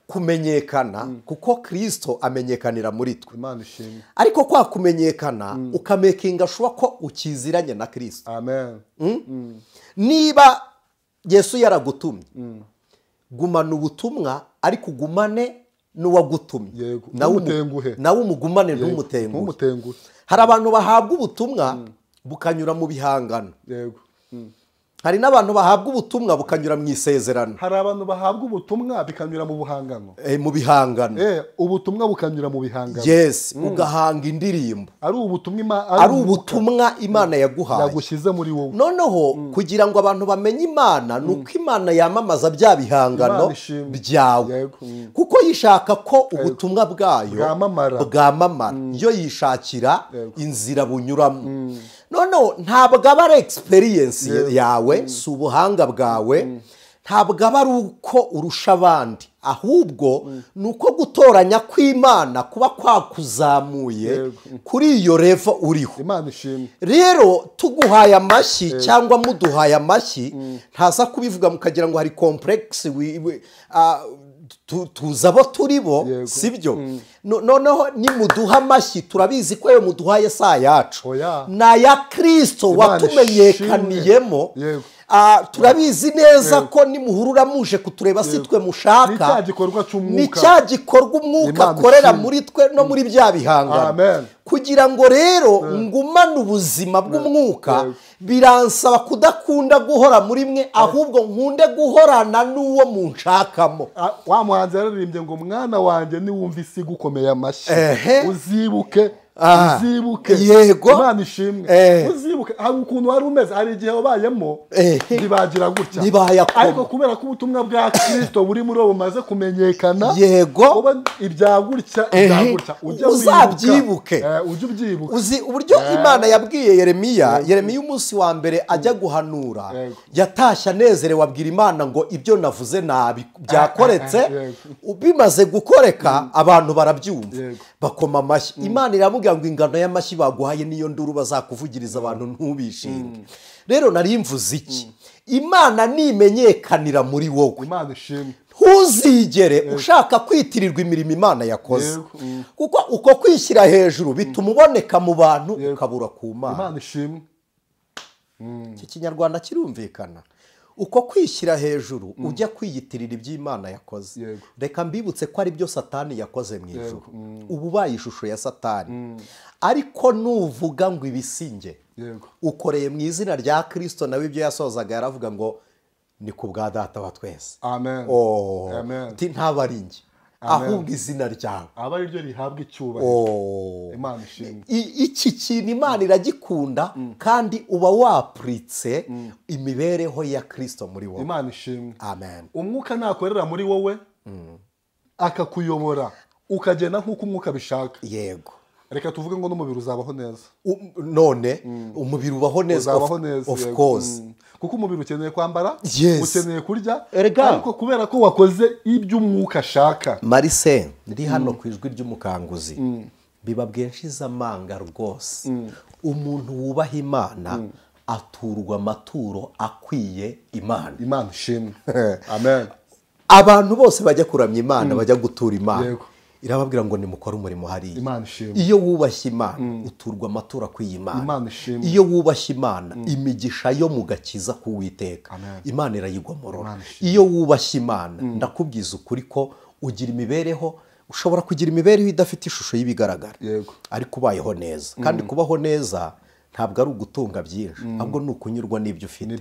kumenyekana kuko Kristo amenyekanira muri twe ariko kwa kumenyekana ukamekinga shuwa ko ukiziranye na Kristo amen niba Yesu yaragutumye gumana ubutumwa ariko ugumane n'uwagutumye nawe umugumane ntumutenguhe hari abantu bahabwa ubutumwa bukanyura mu bihangano hari n'abantu bahabwa ubutumwa bukanyura mu isezerano hari abantu bahabwa ubutumwa bikanyura mu buhangano mu bihangano ubutumwa bukanyura mu bihangano yes ugahanga indirimbo ari ubutumwa Imana yaguhaye yagushyize muri wowe noneho kugira ngo abantu bamenye Imana nuko Imana yamamaza bya bihangano byawe kuko yishaka ko ubutumwa bwayo bwamamara yo yishakira inzira bunyuramo noneho ntabwo aba ari experience yawe si ubuhanga bwawe ntabwo aba ari uko urusha abandi ahubwo ni uko gutoranya kw'Imana kuba kwakuzamuye kuri iyo level uriho rero tuguhaye amashyi cyangwa muduhaye amashyi ntaza kubivuga mukagira ngo hari complex tuza abo turi bo sibyo noneho nimuduha amashyi turabizi ko ayo muduhaye saa yacu n'aya Kristo watumenyekaniyemo turabizi neza ko nimuhurura muje kutureba si twe mushaka ni cya gikorwa umwuka akorera muri twe no muri bya bihangano kugira ngo rero ngumane ubuzima bw'umwuka biransaba kudakunda guhora muri mwe ahubwo nkunde guhorana n'uwo munshakamo wa muhanzi yaririmbye ngo mwana wanjye niwumva isi gukomeye amashyi uzibuke yego Imana ishimwe uzibuke hari ukuntu wari umeze hari igihe wabayemo ntibagira gutya ariko kubera ko ubutumwa bwa Kristo buri muri bo bumaze kumenyekana yego ibya gutya uzabyibuke ujye ubyibuka uzi uburyo Imana yabwiye Yeremiya umunsi wa mbere ajya guhanura yatashye anezerewe abwira Imana ngo ibyo navuze nabi byakoretse bimaze gukoreka abantu barabyumva bakoma amashyi Imana iravuga ngo ingano y'amashyi baguhaye niyo nduru bazakuvugiriza abantu ntubishinge rero nari mvuze iki Imana nimenyekanira muri wowe Imana ishimwe ntuzigere ushaka kwitirirwa imirimo Imana yakoze kuko uko kwishyira hejuru bituma uboneka mu bantu ukabura ku Mana Imana ishimwe iki kinyarwanda kirumvikana uko kwishyira hejuru ujya kwiyitirira iby'Imana yakoze reka mbibutse ko ari byo Satani yakoze mu ijuru ubu baye ishusho ya Satani ariko nuvuga ngo ibisinge ukoreye mu izina rya Kristo nawe ibyo yasozaga yaravuga ngo ni ku bwa data wa twese amen ntabaringe ahubwo izina ryawe aba ari ryo rihabwa icyubahiro Imana ishimwe iki kintu Imana iragikunda kandi uba wapuritse imibereho ya Kristo muri wowe Imana ishimwe amen umwuka nakorera muri wowe akakuyobora ukagenda nk'uko umwuka bishaka yego reka tuvuge ngo n'umubiri uzabaho neza none umubiri ubaho neza of course kuko umubiri ukeneye kwambara ukeneye kurya ariko kubera ko wakoze ibyo umwuka ashaka. Marise ndi hano ku ijwi ry'umukanguzi biba bwenshiza amanga rwose umuntu wubaha Imana aturwa amaturo akwiye Imana ishimwe amen. Abantu bose bajya kuramya Imana bajya gutura Imana irababwira ngo nimukore umurimo hariya. Iyo wubashye Imana uturwa amaturo akwiye Imana. Iyo wubashye Imana imigisha yo mu gakiza k'Uwiteka Imana irayigomorora. Iyo wubashye Imana ndakubwiza ukuri ko ugira imibereho, ushobora kugira imibereho idafite ishusho y'ibigaragara ariko ubayeho neza. Kandi kubaho neza ntabwo ari ugutunga byinshi ahubwo ni ukunyurwa n'ibyo ufite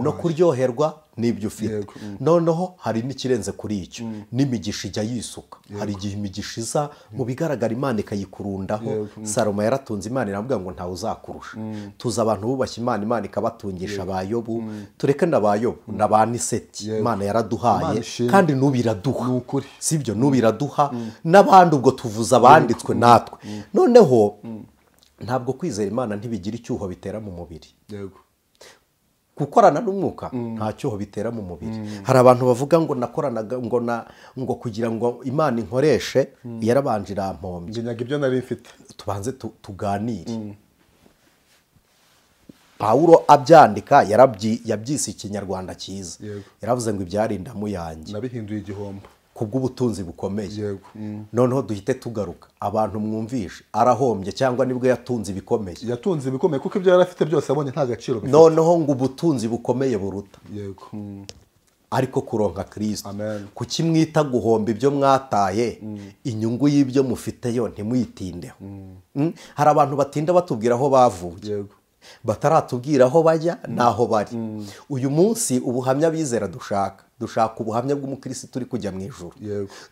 no kuryoherwa n'ibyo ufite. Noneho hari n'ikirenze kuri icyo n'imigisha ijya yisuka. Hari igihe imigisha iza mu bigaragara Imana ikayikurundaho. Salomo yaratunze Imana iramubwira ngo ntawe uzakurusha. Tuzi abantu bubashye Imana ikabatungisha abayobu, tureke n'abayobu na ba Anicet Imana yaraduhaye kandi n'ubiraduha sibyo n'ubiraduha n'abandi ubwo tuvuza abanditswe natwe. Noneho ntabwo kwizera Imana ntibigira icyuho bitera mu mubiri. Gukorana n'umwuka nta cyuho bitera mu mubiri. Hari abantu bavuga ngo nakoranaga ngo kugira ngo Imana inkoreshe yarabanje irampombye. Nyaga ibyo nari mfite. Tubanze tuganire. Pawulo abyandika yabyise ikinyarwanda cyiza. Yaravuze ngo ibyarinda mu yanjye nabihinduye igihombo kubw'ubutunzi bukomeye. Noneho duhite tugaruka abantu mwumvishe arahombye cyangwa nibwo yatunze ibikomeye. Yatunze ibikomeye kuko ibyo yarafite byose abonye nta gaciro bifite. Noneho ngo ubutunzi bukomeye buruta ariko kuronka Kristo. Kuki mwita guhomba ibyo mwataye inyungu y'ibyo mufite yo ntimwitindeho. Hari abantu batinda batubwira aho bavuye bataratubwira aho bajya naho bari. Uyu munsi ubuhamya bizera dushaka ubuhamya bw'umukristo turi kujya mu ijuru.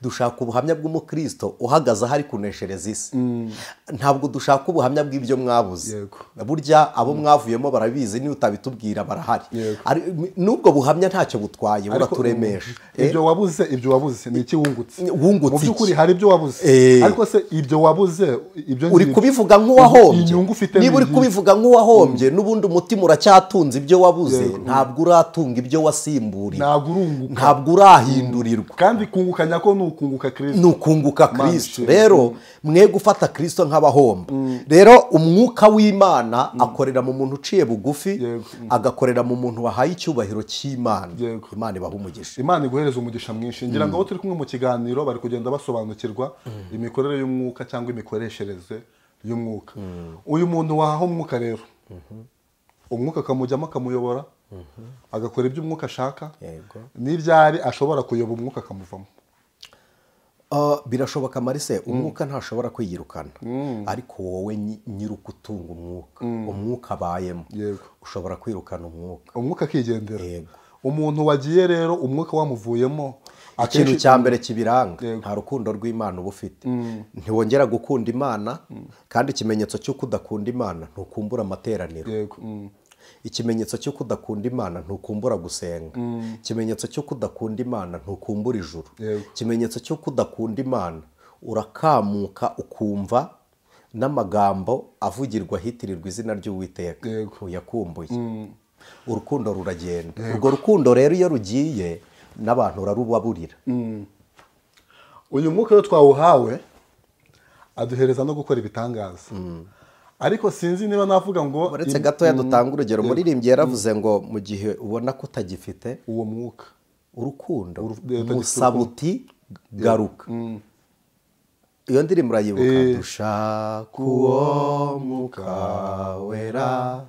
Dushaka ubuhamya bw'umukristo uhagaze ahari kuneshereza isi. Ntabwo dushaka ubuhamya bw'ibyo mwabuze. Burya abo mwavuyemo barabizi ni utabitubwira barahari. Nubwo buhamya ntacyo butwaye buraturemesha. Ibyo wabuze ni iki wungutse? Mu by'ukuri hari ibyo wabuze ariko se ibyo wabuze ibyo uri kubivuga nk'uwahombye. Niba uri kubivuga nk'uwahombye n'ubundi umutima uracyatunze ibyo wabuze ntabwo uratunga ibyo wasimburiye. Ntabwo urahindurirwa. Kandi kunguka nyako nukunguka Kristo. Nukunguka Kristo. Rero mwe gufata Kristo nk'abahomba. Rero umwuka w'Imana akorera mu muntu uciye bugufi, agakorera mu muntu wahaye icyubahiro cy'Imana. Imana ibaha umugisha. Imana iguhereza umugisha mwinshi. Ngira ngo turi kumwe mu kiganiro bari kugenda basobanukirwa imikorere y'umwuka cyangwa imikoreshereze y'umwuka. Uyu muntu wahaho umwuka rero umwuka akamujyamo akamuyobora agakora ibyo umwuka ashaka. N'ibyari ashobora kuyoba umwuka akamuvamo. Birashoboka Marise umwuka ntashobora kwiyirukana ariko wowe nyirukutunga umwuka abayemo ushobora kwirukana umwuka akigendera. Umuntu wagiye rero umwuka wamuvuyemo ikintu cya mbere kibiranga nta rukundo rw'Imana uba ufite. Ntiwongera gukunda Imana kandi ikimenyetso cy'uko udakunda Imana ntukumbura amateraniro. Ikimenyetso cyo kudakunda Imana ntukumbura gusenga. Ikimenyetso cyo kudakunda Imana ntukumbura ijuru. Ikimenyetso cyo kudakunda Imana urakamuka ukumva n'amagambo avugirwa hitirirwa izina ry'Uwiteka yakumbuye. Urukundo ruragenda. Urwo rukundo rero iyo rugiye n'abantu urarubaburira. Uyu mwuka yo twawuhawe aduhereza no gukora ibitangaza. Ariko sinzi niba navuga ngo uretse gato dutanga urugero muririmbyi yaravuze ngo mu gihe ubona ko utagifite uwo mwuka urukundo musabuti garuka. Iyo ndirimbo urayibuka dushaka uwo mwuka wera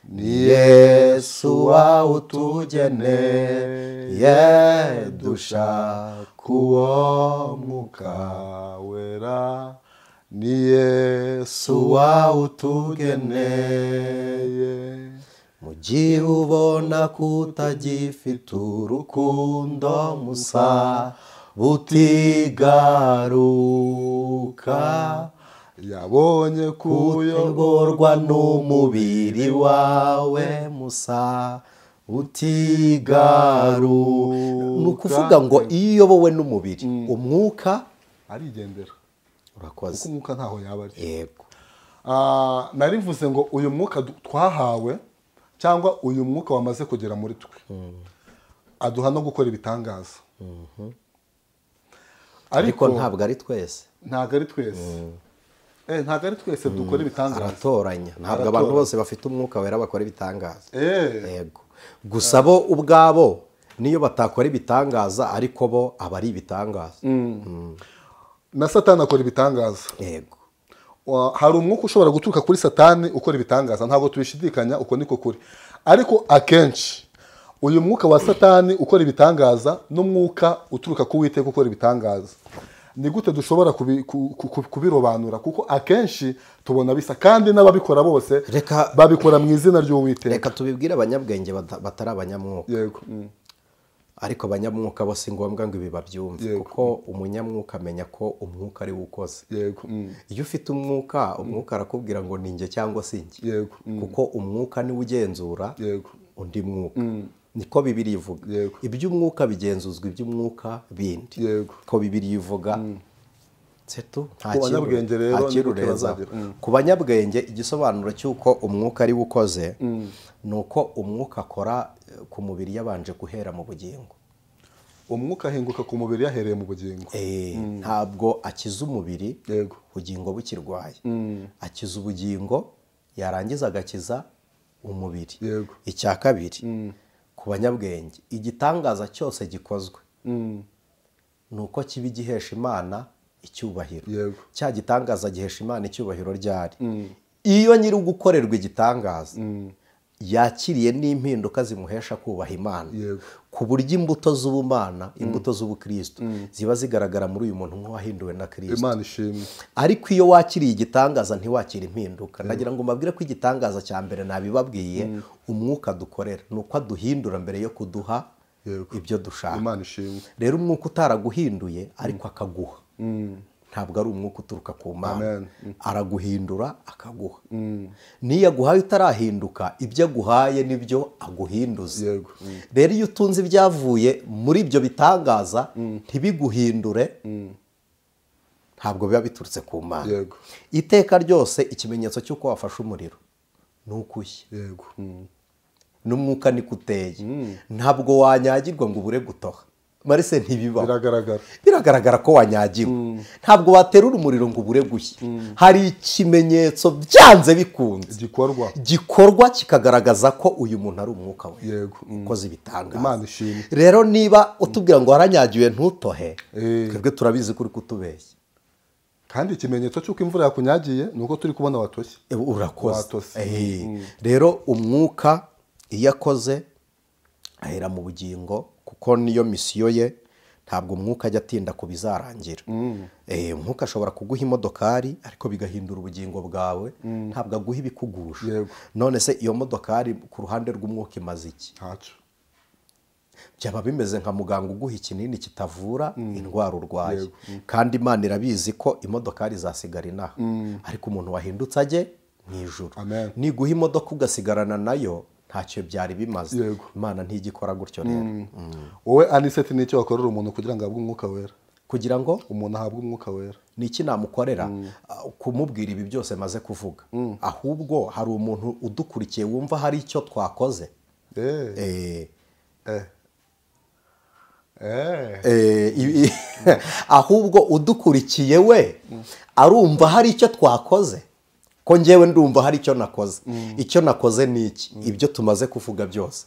ni Yesu wawutugeneye. Dushaka uwo mwuka wera ni Yesu wawutugeneye. Mu gihe ubona ko utagifite urukundo musa butigaruka. Yabonye kuyoborwa n'umubiri wawe musa utigaruka. Ni ukuvuga ngo iyo uyobowe n'umubiri umwuka arigendera. urakoze kuko umwuka ntaho yaba ari. yego nari mvuze ngo uyu mwuka twahawe cyangwa uyu mwuka wamaze kugera muri twe aduha no gukora ibitangaza. ariko ntabwo ari twese ntabwo ari twese dukora ibitangaza. aratoranya, ntabwo abantu bose bafite umwuka wera bakora ibitangaza. yego gusa bo ubwabo niyo batakora ibitangaza ariko bo aba ari ibitangaza. na Satani akora ibitangaza. yego hari umwuka ushobora guturuka kuri Satani ukora ibitangaza, ntabwo tubishidikanya, uko niko kuri. ariko akenshi uyu mwuka wa Satani ukora ibitangaza n'umwuka uturuka ku Uwiteka ukora ibitangaza, ni gute dushobora kubirobanura? kuko akenshi tubona bisa, kandi n'ababikora bose babikora mu izina ry'Uwiteka. reka tubibwire abanyabwenge batari abanyamwuka. yego ariko abanyamwuka bo si ngombwa ngo ibi babyumve, kuko umunyamwuka amenya ko umwuka ari we ukoze. yego iyo ufite umwuka arakubwira ngo ni njye cyangwa si njye. yego kuko umwuka niwe ugenzura undi mwuka. niko Bibiliya ivuga. iby'umwuka bigenzuzwa iby'umwuka bindi. ko Bibiliya ivuga ku banyabwenge igisobanuro cy'uko umwuka ari we ukoze ni uko umwuka akora ku mubiri yabanje guhera mu bugingo. umwuka ahinguka ku mubiri yahereye mu bugingo. ntabwo akiza umubiri ubugingo bukirwaye. akiza ubugingo yarangiza agakiza umubiri. icya kabiri ku banyabwenge igitangaza cyose gikozwe ni uko kiba gihesha Imana icyubahiro. cya gitangaza gihesha Imana icyubahiro ryari iyo nyiri gukorerwa igitangaza yakiriye n'impinduka zimuhesha kubaha Imana, ku buryo imbuto z'ubumana, imbuto z'ubukristo ziba zigaragara muri uyu muntu nk'uwahinduwe na Kristo. Imana ishimwe. ariko iyo wakiriye igitangaza ntiwakira impinduka, nagira ngo mbabwire ko igitangaza cya mbere nabibabwiye umwuka dukorera ni uko aduhindura mbere yo kuduha ibyo dushaka. Imana ishimwe. rero umwuka utaraguhinduye ariko akaguha ntabwo ari umwuka uturuka ku Mana. araguhindura akaguha. niyo aguhaye utarahinduka, ibyo aguhaye nibyo aguhinduza. rero iyo utunze ibyavuye muri ibyo bitangaza ntibiguhindure, ntabwo biba biturutse ku Mana. iteka ryose ikimenyetso cy'uko wafashe umuriro ni uko ushya. n'umwuka niko uteye. ntabwo wanyagirwa ngo ubure gutoha. marise ntibibaho. biragaragara ko wanyagiwe. ntabwo waterura umuriro ngo ubure gushya. hari ikimenyetso byanze bikunze gikorwa kikagaragaza ko uyu muntu ari umwuka we ukoze ibitangaza. rero niba utubwira ngo waranyagiwe ntutohe, twebwe turabizi ko uri kutubeshya. kandi ikimenyetso cy'uko imvura yakunyagiye ni uko turi kubona watoshye. urakoze. rero umwuka iyo akoze ahera mu bugingo, kuko niyo misiyo ye. ntabwo umwuka ajya atinda ku bizarangira. umwuka ashobora kuguha imodokari ariko bigahindura ubugingo bwawe, ntabwo aguha ibikugusha. none se iyo modokari ku ruhande rw'umwuka imaze iki? byaba bimeze nka muganga uguha ikinini kitavura indwara urwaye, kandi Imana irabizi ko imodokari izasigara inaha, ariko umuntu wahindutse ajye mu ijuru. niguha imodoka ugasigarana nayo ntacyo byari bimaze. Imana ntigikora gutyo rero. wowe Anicet ni icyo wakorera umuntu kugira ngo ahabwe umwuka wera? kugira ngo umuntu ahabwe umwuka wera ni iki namukorera? kumubwira ibi byose maze kuvuga. ahubwo hari umuntu udukurikiye wumva hari icyo twakoze. ahubwo udukurikiye we arumva hari icyo twakoze, ko njyewe ndumva hari icyo nakoze. icyo nakoze ni iki? ibyo tumaze kuvuga byose.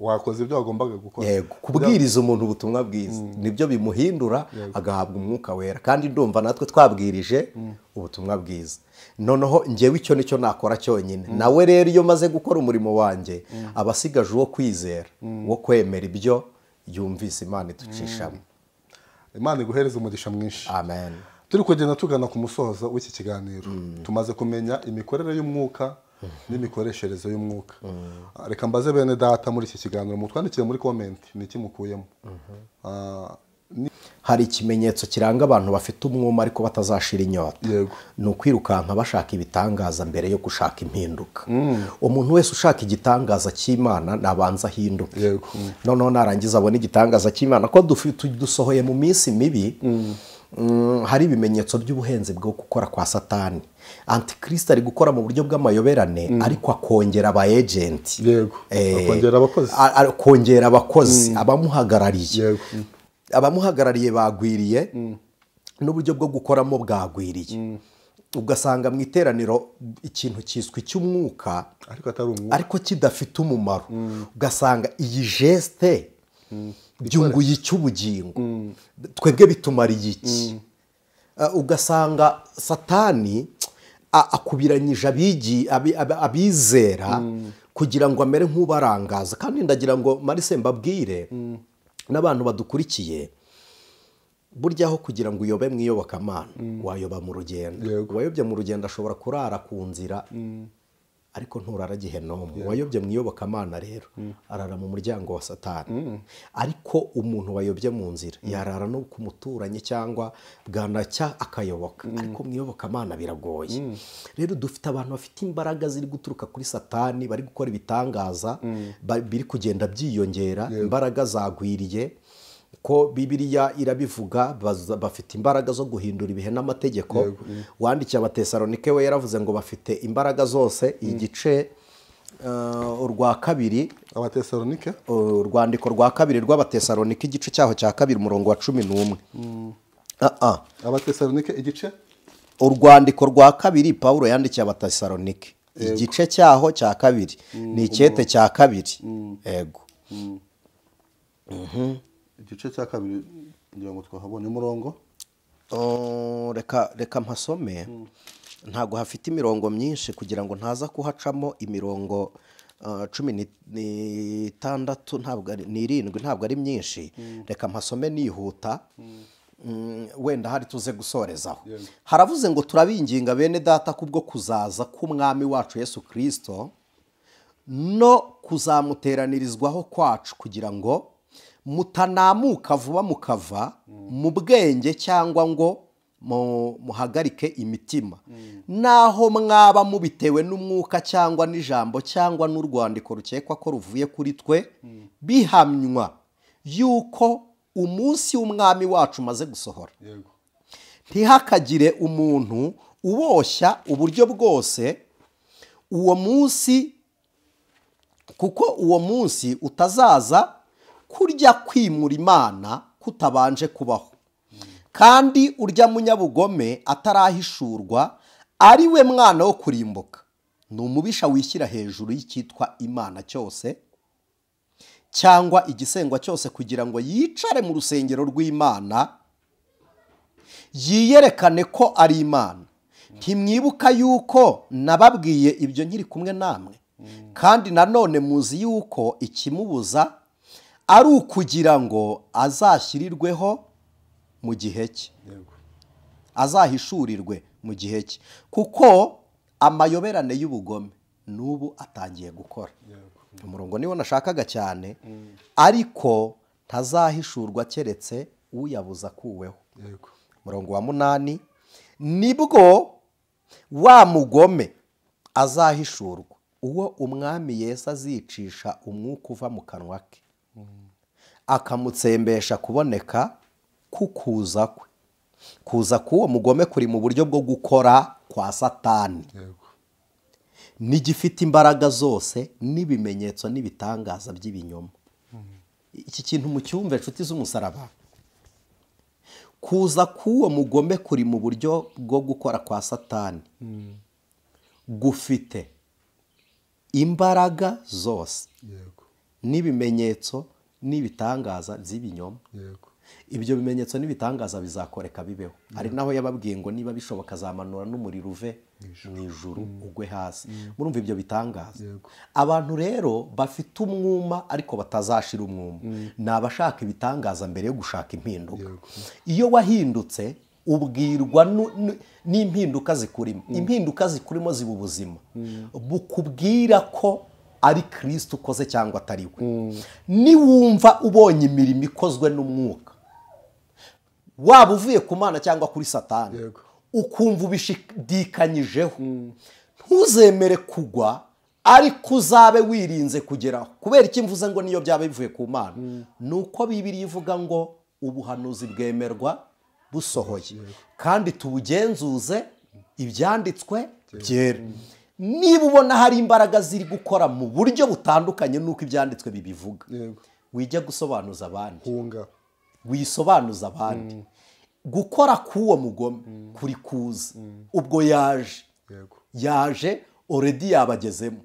wakoze ibyo wagombaga gukora. yego, kubwiriza umuntu ubutumwa bwiza nibyo bimuhindura agahabwa umwuka wera, kandi ndumva natwe twabwirije ubutumwa bwiza. noneho njyewe icyo nicyo nakora cyonyine. nawe rero iyo maze gukora umurimo wanjye aba asigaje uwo kwizera, wo kwemera ibyo yumvise Imana iducishamo. Imana iguhereza umugisha mwinshi. amen. turi kugenda tugana ku musozo w'iki kiganiro. tumaze kumenya imikorere y'umwuka n'imikoreshereze y'umwuka. reka mbaze bene data muri iki kiganiro mutwandikire muri komenti ni iki mukuyemo. hari ikimenyetso kiranga abantu bafite umwuma ariko batazashira inyota. ni ukwirukanka bashaka ibitangaza mbere yo gushaka impinduka. umuntu wese ushaka igitangaza cy'Imana nabanza ahinduke. noneho narangiza abone igitangaza cy'Imana ko dusohoye mu minsi mibi. hari ibimenyetso by'ubuhenzi bwo gukora kwa satani. Antikristo ari gukora mu buryo bw'amayoberane ariko akongera abaagenti, yego, akongera abakozi abamuhagarariye, abamuhagarariye bagwiriye n'uburyo bwo gukoramo bwagwiriye. Ugasanga mu iteraniro ikintu cyiswe cy'umwuka ariko kidafite umumaro. Ugasanga iyi geste byunguye icy'ubugingo, twebwe bitumariye iki? Ugasanga satani akubiranyije abizera kugira ngo amere nk'ubarangaza. Kandi ndagira ngo Marise mbabwire n'abantu badukurikiye, burya aho kugira ngo uyobe mu iyobokamana wayoba mu rugendo. Uwayobye mu rugendo ashobora kurara ku nzira ariko nturara gihenomu. Uwayobye mu iyobokamana rero arara mu muryango wa satani. Ariko umuntu wayobye mu nzira yarara no ku muturanyi cyangwa bwanacya akayoboka. Ariko mu iyobokamana biragoye. Rero dufite abantu bafite imbaraga ziri guturuka kuri satani, bari gukora ibitangaza biri kugenda byiyongera. Imbaraga zagwiriye ko Bibiliya irabivuga, bafite imbaraga zo guhindura ibihe n'amategeko. Wandikiye Abatesalonike we yaravuze ngo bafite imbaraga zose. Igice urwa kabiri, Abatesalonike, urwandiko rwa kabiri rw'Abatesalonike igice cyaho cya kabiri umurongo wa 11. Abatesalonike igice, urwandiko rwa kabiri Paulo yandikiye Abatesalonike igice cyaho cya kabiri, ni icyete cya kabiri. Yego, igice cya kabiri ngira ngo twahabonye umurongo. Reka mpasome, ntago hafite imirongo myinshi kugira ngo ntaza kuhacamo imirongo 16 ntabwo ni 7 ntabwo ari myinshi. Reka mpasome nihuta, wenda hari tuze gusorezaho. Haravuze ngo turabinginga bene data kubwo kuzaza k'umwami wacu Yesu Kristo no kuzamuteranirizwaho kwacu, kugira ngo mutanamuka vuba mukava mu bwenge cyangwa ngo muhagarike imitima, naho mwaba mubitewe n'umwuka cyangwa n'ijambo cyangwa n'urwandiko rukekwa ko ruvuye kuri twe, bihamywa yuko umunsi w'umwami wacu umaze gusohora. Ntihakagire umuntu uboshya uburyo bwose uwo munsi, kuko uwo munsi utazaza kurya kwimura Imana kutabanje kubaho. Kandi urya munyabugome atarahishurwa ari we mwana wo kurimbuka, ni umubisha wishyira hejuru y'icyitwa Imana cyose cyangwa igisengwa cyose, kugira ngo yicare mu rusengero rw'Imana yiyerekane ko ari Imana. Ntimwibuka yuko nababwiye ibyo nkiri kumwe namwe? Kandi nanone muzi yuko ikimubuza ari ukugira ngo azashyirirweho mu gihe cye, azahishurirwe mu gihe cye, kuko amayoberane y'ubugome n'ubu atangiye gukora. Umurongo niwo nashakaga cyane, ariko ntazahishurwa keretse uyabuza kuweho. Umurongo wa 8, nibwo wa mugome azahishurwa, uwo umwami Yesu azicisha umwuka uva mu kanwa ke, akamutsembesha kuboneka kukuza kwe. Kuza k'uwo mugome kuri mu buryo bwo gukora kwa satani, n'igifite imbaraga zose n'ibimenyetso n'ibitangaza by'ibinyoma. Iki kintu mu cyumve inshuti z'umusaraba, kuza k'uwo mugome kuri mu buryo bwo gukora kwa satani gufite imbaraga zose n'ibimenyetso n'ibitangaza by'ibinyoma. Ibyo bimenyetso n'ibitangaza bizakoreka bibeho. Hari naho yababwiye ngo niba bishoboka azamanura n'umuriro uve mu ijuru ugwe hasi. Murumva ibyo bitangaza. Abantu rero bafite umwuma ariko batazashira umwuma, ni abashaka ibitangaza mbere yo gushaka impinduka. Iyo wahindutse ubwirwa n'impinduka zikurimo. Impinduka zikurimo ziba ubuzima bukubwira ko ari Kristo ukoze cyangwa atari we. Niwumva ubonye imirimo ikozwe n'umwuka, waba uvuye ku Mana cyangwa kuri satani, ukumva ubishidikanyijeho, ntuzemere kugwa, ariko uzabe wirinze kugeraho. Kubera iki mvuze ngo niyo byaba bivuye ku Mana? Nuko Bibiliya ivuga ngo ubuhanuzi bwemerwa busohoye kandi tubugenzuze ibyanditswe byera. Niba ubona hari imbaraga ziri gukora mu buryo butandukanye nuko ibyanditswe bibivuga, wijya gusobanuza abandi, wisobanuza abandi. Gukora k'uwo mugome kuri kuza, ubwo yaje already yabagezemo.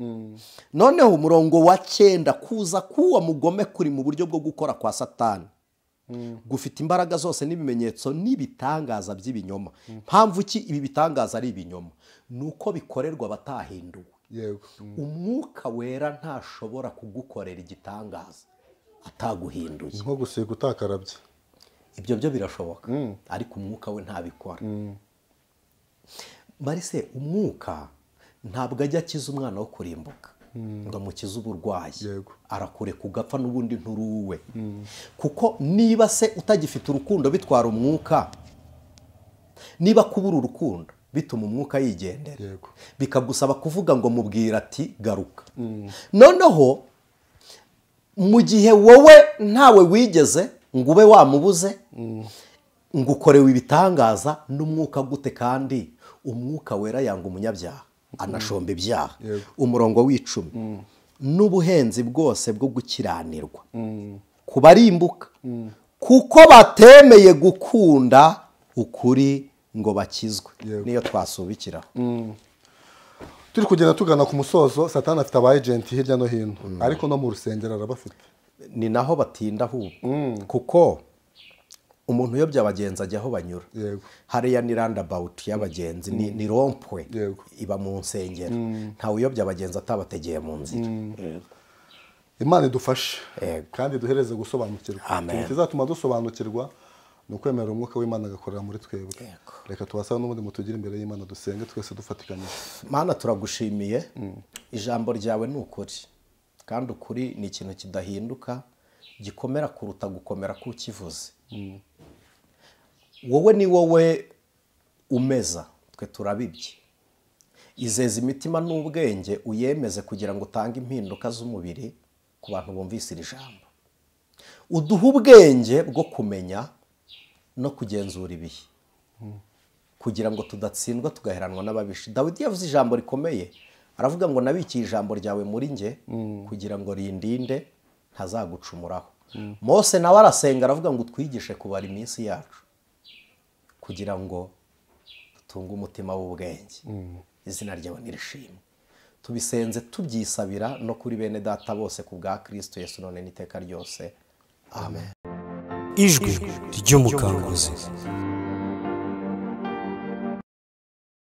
Noneho umurongo wa 9, kuza k'uwo mugome kuri mu buryo bwo gukora kwa Satani, gufite imbaraga zose n'ibimenyetso n'ibitangaza by'ibinyoma. Mpamvu ki ibi bitangaza ari ibinyoma? Nuko bikorerwa batahinduwe. Umwuka wera ntashobora kugukorera igitangaza ataguhinduye. Nko gusiga utakarabye, ibyo byo birashoboka, ariko umwuka we ntabikora. Marise, umwuka ntabwo ajya akiza umwana wo kurimbuka ngo amukize uburwayi, arakure kugapfa n'ubundi nturuwe. Kuko niba se utagifite urukundo bitwara umwuka, niba kubura urukundo bituma umwuka yigendera, bikagusaba kuvuga ngo mubwira ati garuka. Noneho mu gihe wowe ntawe wigeze ngo ube wamubuze ngo ukorewe ibitangaza n'umwuka gute? Kandi umwuka wera yanga umunyabyaha, anashomba ibyaha. Umurongo w'10, n'ubuhenzi bwose bwo gukiranirwa kubarimbuka kuko batemeye gukunda ukuri ngo bakizwe. Niyo twasubikiraho. Turi kugenda tugana ku musozo. Satani afite abagenti hirya no hino, ariko no mu rusengero arabafite. Ni naho batinda ahubwo, kuko umuntu uyobya abagenzi ajya aho banyura. Hariya ni roundabout y'abagenzi, ni rompwe iba mu nsengero. Ntawe uyobya abagenzi atabategeye mu nzira. Imana idufashe kandi duhereze gusobanukirwa. Ikizatuma dusobanukirwa ni ukwemera umwuka w'Imana agakorera muri twebwe. Reka tubasaba n'ubundi mutugire imbere y'Imana dusenge twese dufatikanyije. Mana, turagushimiye, ijambo ryawe ni ukuri, kandi ukuri ni ikintu kidahinduka, gikomera kuruta gukomera kukivuze. Wowe ni wowe umeza, twe turabibye. Izeza imitima n'ubwenge uyemeze kugira ngo utange impinduka z'umubiri ku bantu bumvise iri jambo. Uduha ubwenge bwo kumenya no kugenzura ibihe, kugira ngo tudatsindwa tugaheranwa n'ababishi. Dawidi yavuze ijambo rikomeye, aravuga ngo nabikiye ijambo ryawe muri nge kugira ngo rindinde ntazagucumuraho. Mose nawe arasenga aravuga ngo twigishe kubara iminsi yacu kugira ngo tutunge umutima w'ubwenge. Izina ryawe nirishimwe. Tubisenze tubyisabira no kuri bene data bose ku bwa Kristo Yesu none n'iteka ryose. Amen. Ijwi ry'umukanguzi.